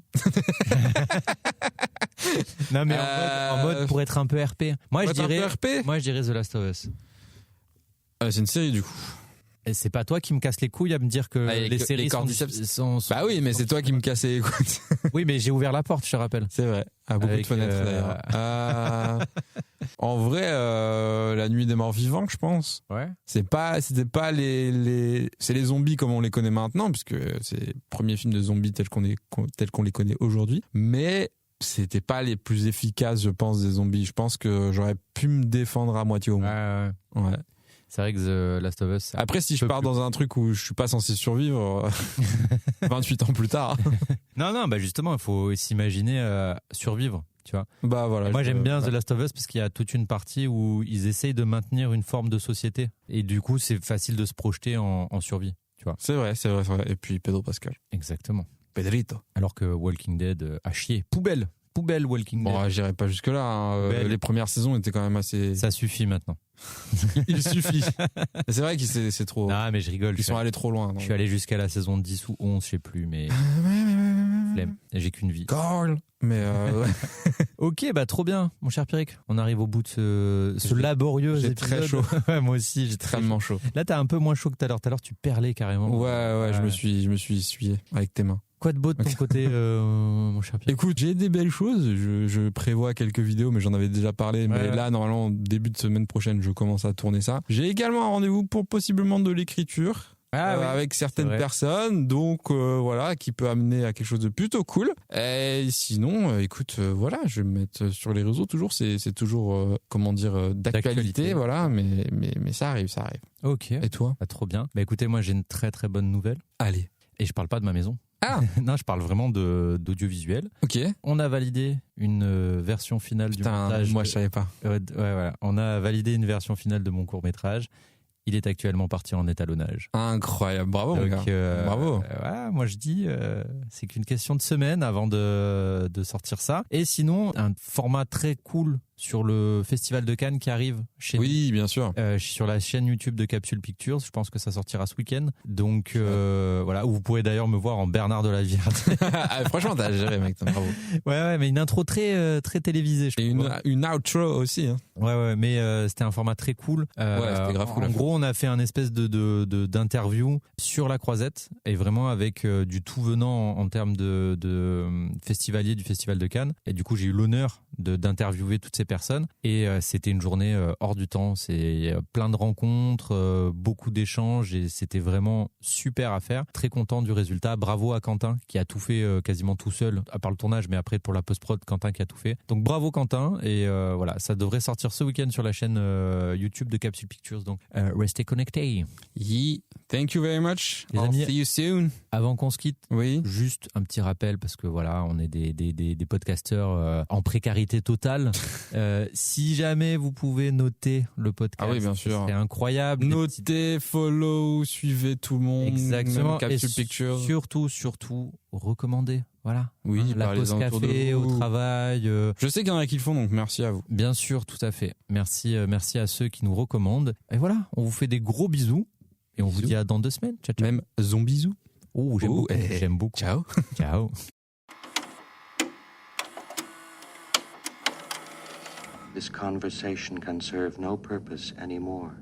Non mais en mode pour être un peu RP. Moi je dirais The Last of Us. C'est une série du coup. Et c'est pas toi qui me casse les couilles à me dire que les séries sont... Bah oui, mais c'est toi qui me casse les couilles. Oui, mais j'ai ouvert la porte, je te rappelle. C'est vrai. À beaucoup de fenêtres d'ailleurs. En vrai, La Nuit des Morts Vivants, je pense. Ouais. C'était pas c'est les zombies comme on les connaît maintenant, puisque c'est le premier film de zombies tel qu'on les connaît aujourd'hui. Mais c'était pas les plus efficaces, je pense, des zombies. Je pense que j'aurais pu me défendre à moitié au moins. Ouais. C'est vrai que The Last of Us. Après, si je pars dans un truc où je suis pas censé survivre 28 ans plus tard. Non, bah justement, il faut s'imaginer survivre, tu vois. Bah voilà. Moi, j'aime bien The Last of Us parce qu'il y a toute une partie où ils essayent de maintenir une forme de société. Et du coup, c'est facile de se projeter en survie, tu vois. C'est vrai. Et puis Pedro Pascal. Exactement. Pedrito. Alors que Walking Dead a chié. Poubelle Walking Dead. Bon, j'irai pas jusque-là. Hein. Les premières saisons étaient quand même assez... Ça suffit maintenant. Il suffit. C'est vrai que c'est trop... Non, mais je rigole. Ils sont allés trop loin. Je suis allé jusqu'à la saison 10 ou 11, je sais plus, mais... Flemme. J'ai qu'une vie. Carl. Mais ouais. Ok, bah trop bien, mon cher Pierrick. On arrive au bout de ce laborieux épisode. J'ai très chaud. Ouais, moi aussi, j'ai extrêmement chaud. Là, t'as un peu moins chaud que tout à l'heure. Tout à l'heure, tu perlais carrément. Ouais, je me suis essuyé avec tes mains. Quoi de beau de ton côté, mon cher Pierre? Écoute, j'ai des belles choses. Je prévois quelques vidéos, mais j'en avais déjà parlé. Mais là, normalement, début de semaine prochaine, je commence à tourner ça. J'ai également un rendez-vous pour possiblement de l'écriture. Avec certaines personnes, donc voilà, qui peut amener à quelque chose de plutôt cool. Et sinon, écoute, voilà, je vais me mettre sur les réseaux toujours. C'est toujours, comment dire, d'actualité, voilà. Mais ça arrive. Ok. Et toi? Trop bien. Bah écoutez, moi j'ai une très très bonne nouvelle. Allez. Et je parle pas de ma maison. Ah. Non, je parle vraiment d'audiovisuel. Ok. On a validé une version finale du montage. Moi je savais pas. Voilà. On a validé une version finale de mon court métrage. Il est actuellement parti en étalonnage. Incroyable, bravo mon gars. Bravo. Moi je dis, c'est qu'une question de semaine avant de sortir ça. Et sinon, un format très cool sur le Festival de Cannes qui arrive chez nous. Oui, bien sûr. Sur la chaîne YouTube de Capsule Pictures. Je pense que ça sortira ce week-end. Donc voilà, où vous pourrez d'ailleurs me voir en Bernard de la Vierde. Franchement, t'as géré, mec. Bravo. Ouais, mais une intro très très télévisée. Et une outro aussi. Hein. Ouais, mais c'était un format très cool. C'était grave cool. En gros, on a fait un espèce d'interview sur la Croisette et vraiment avec du tout venant en termes de festivalier du Festival de Cannes. Et du coup, j'ai eu l'honneur d'interviewer toutes ces personnes et c'était une journée hors du temps. C'est plein de rencontres, beaucoup d'échanges et c'était vraiment super à faire. Très content du résultat. Bravo à Quentin qui a tout fait quasiment tout seul, à part le tournage, mais après pour la post-prod, Quentin qui a tout fait. Donc bravo Quentin et voilà, ça devrait sortir ce week-end sur la chaîne YouTube de Capsule Pictures. Donc restez connectés. Thank you very much. Les amis, see you soon. Avant qu'on se quitte, juste un petit rappel parce que voilà, on est des podcasteurs en précarité totale. Si jamais vous pouvez noter le podcast, bien sûr. C'est incroyable. Notez, follow, suivez tout le monde. Exactement. Capsule Pictures. Surtout, recommandez. Voilà. Oui, la pause café au travail. Je sais qu'il y en a qui le font, donc merci à vous. Bien sûr, tout à fait. Merci à ceux qui nous recommandent. Et voilà, on vous fait des gros bisous et on vous dit à dans 2 semaines. Ciao. Même zombisous. J'aime beaucoup. Ciao. Ciao. This conversation can serve no purpose anymore.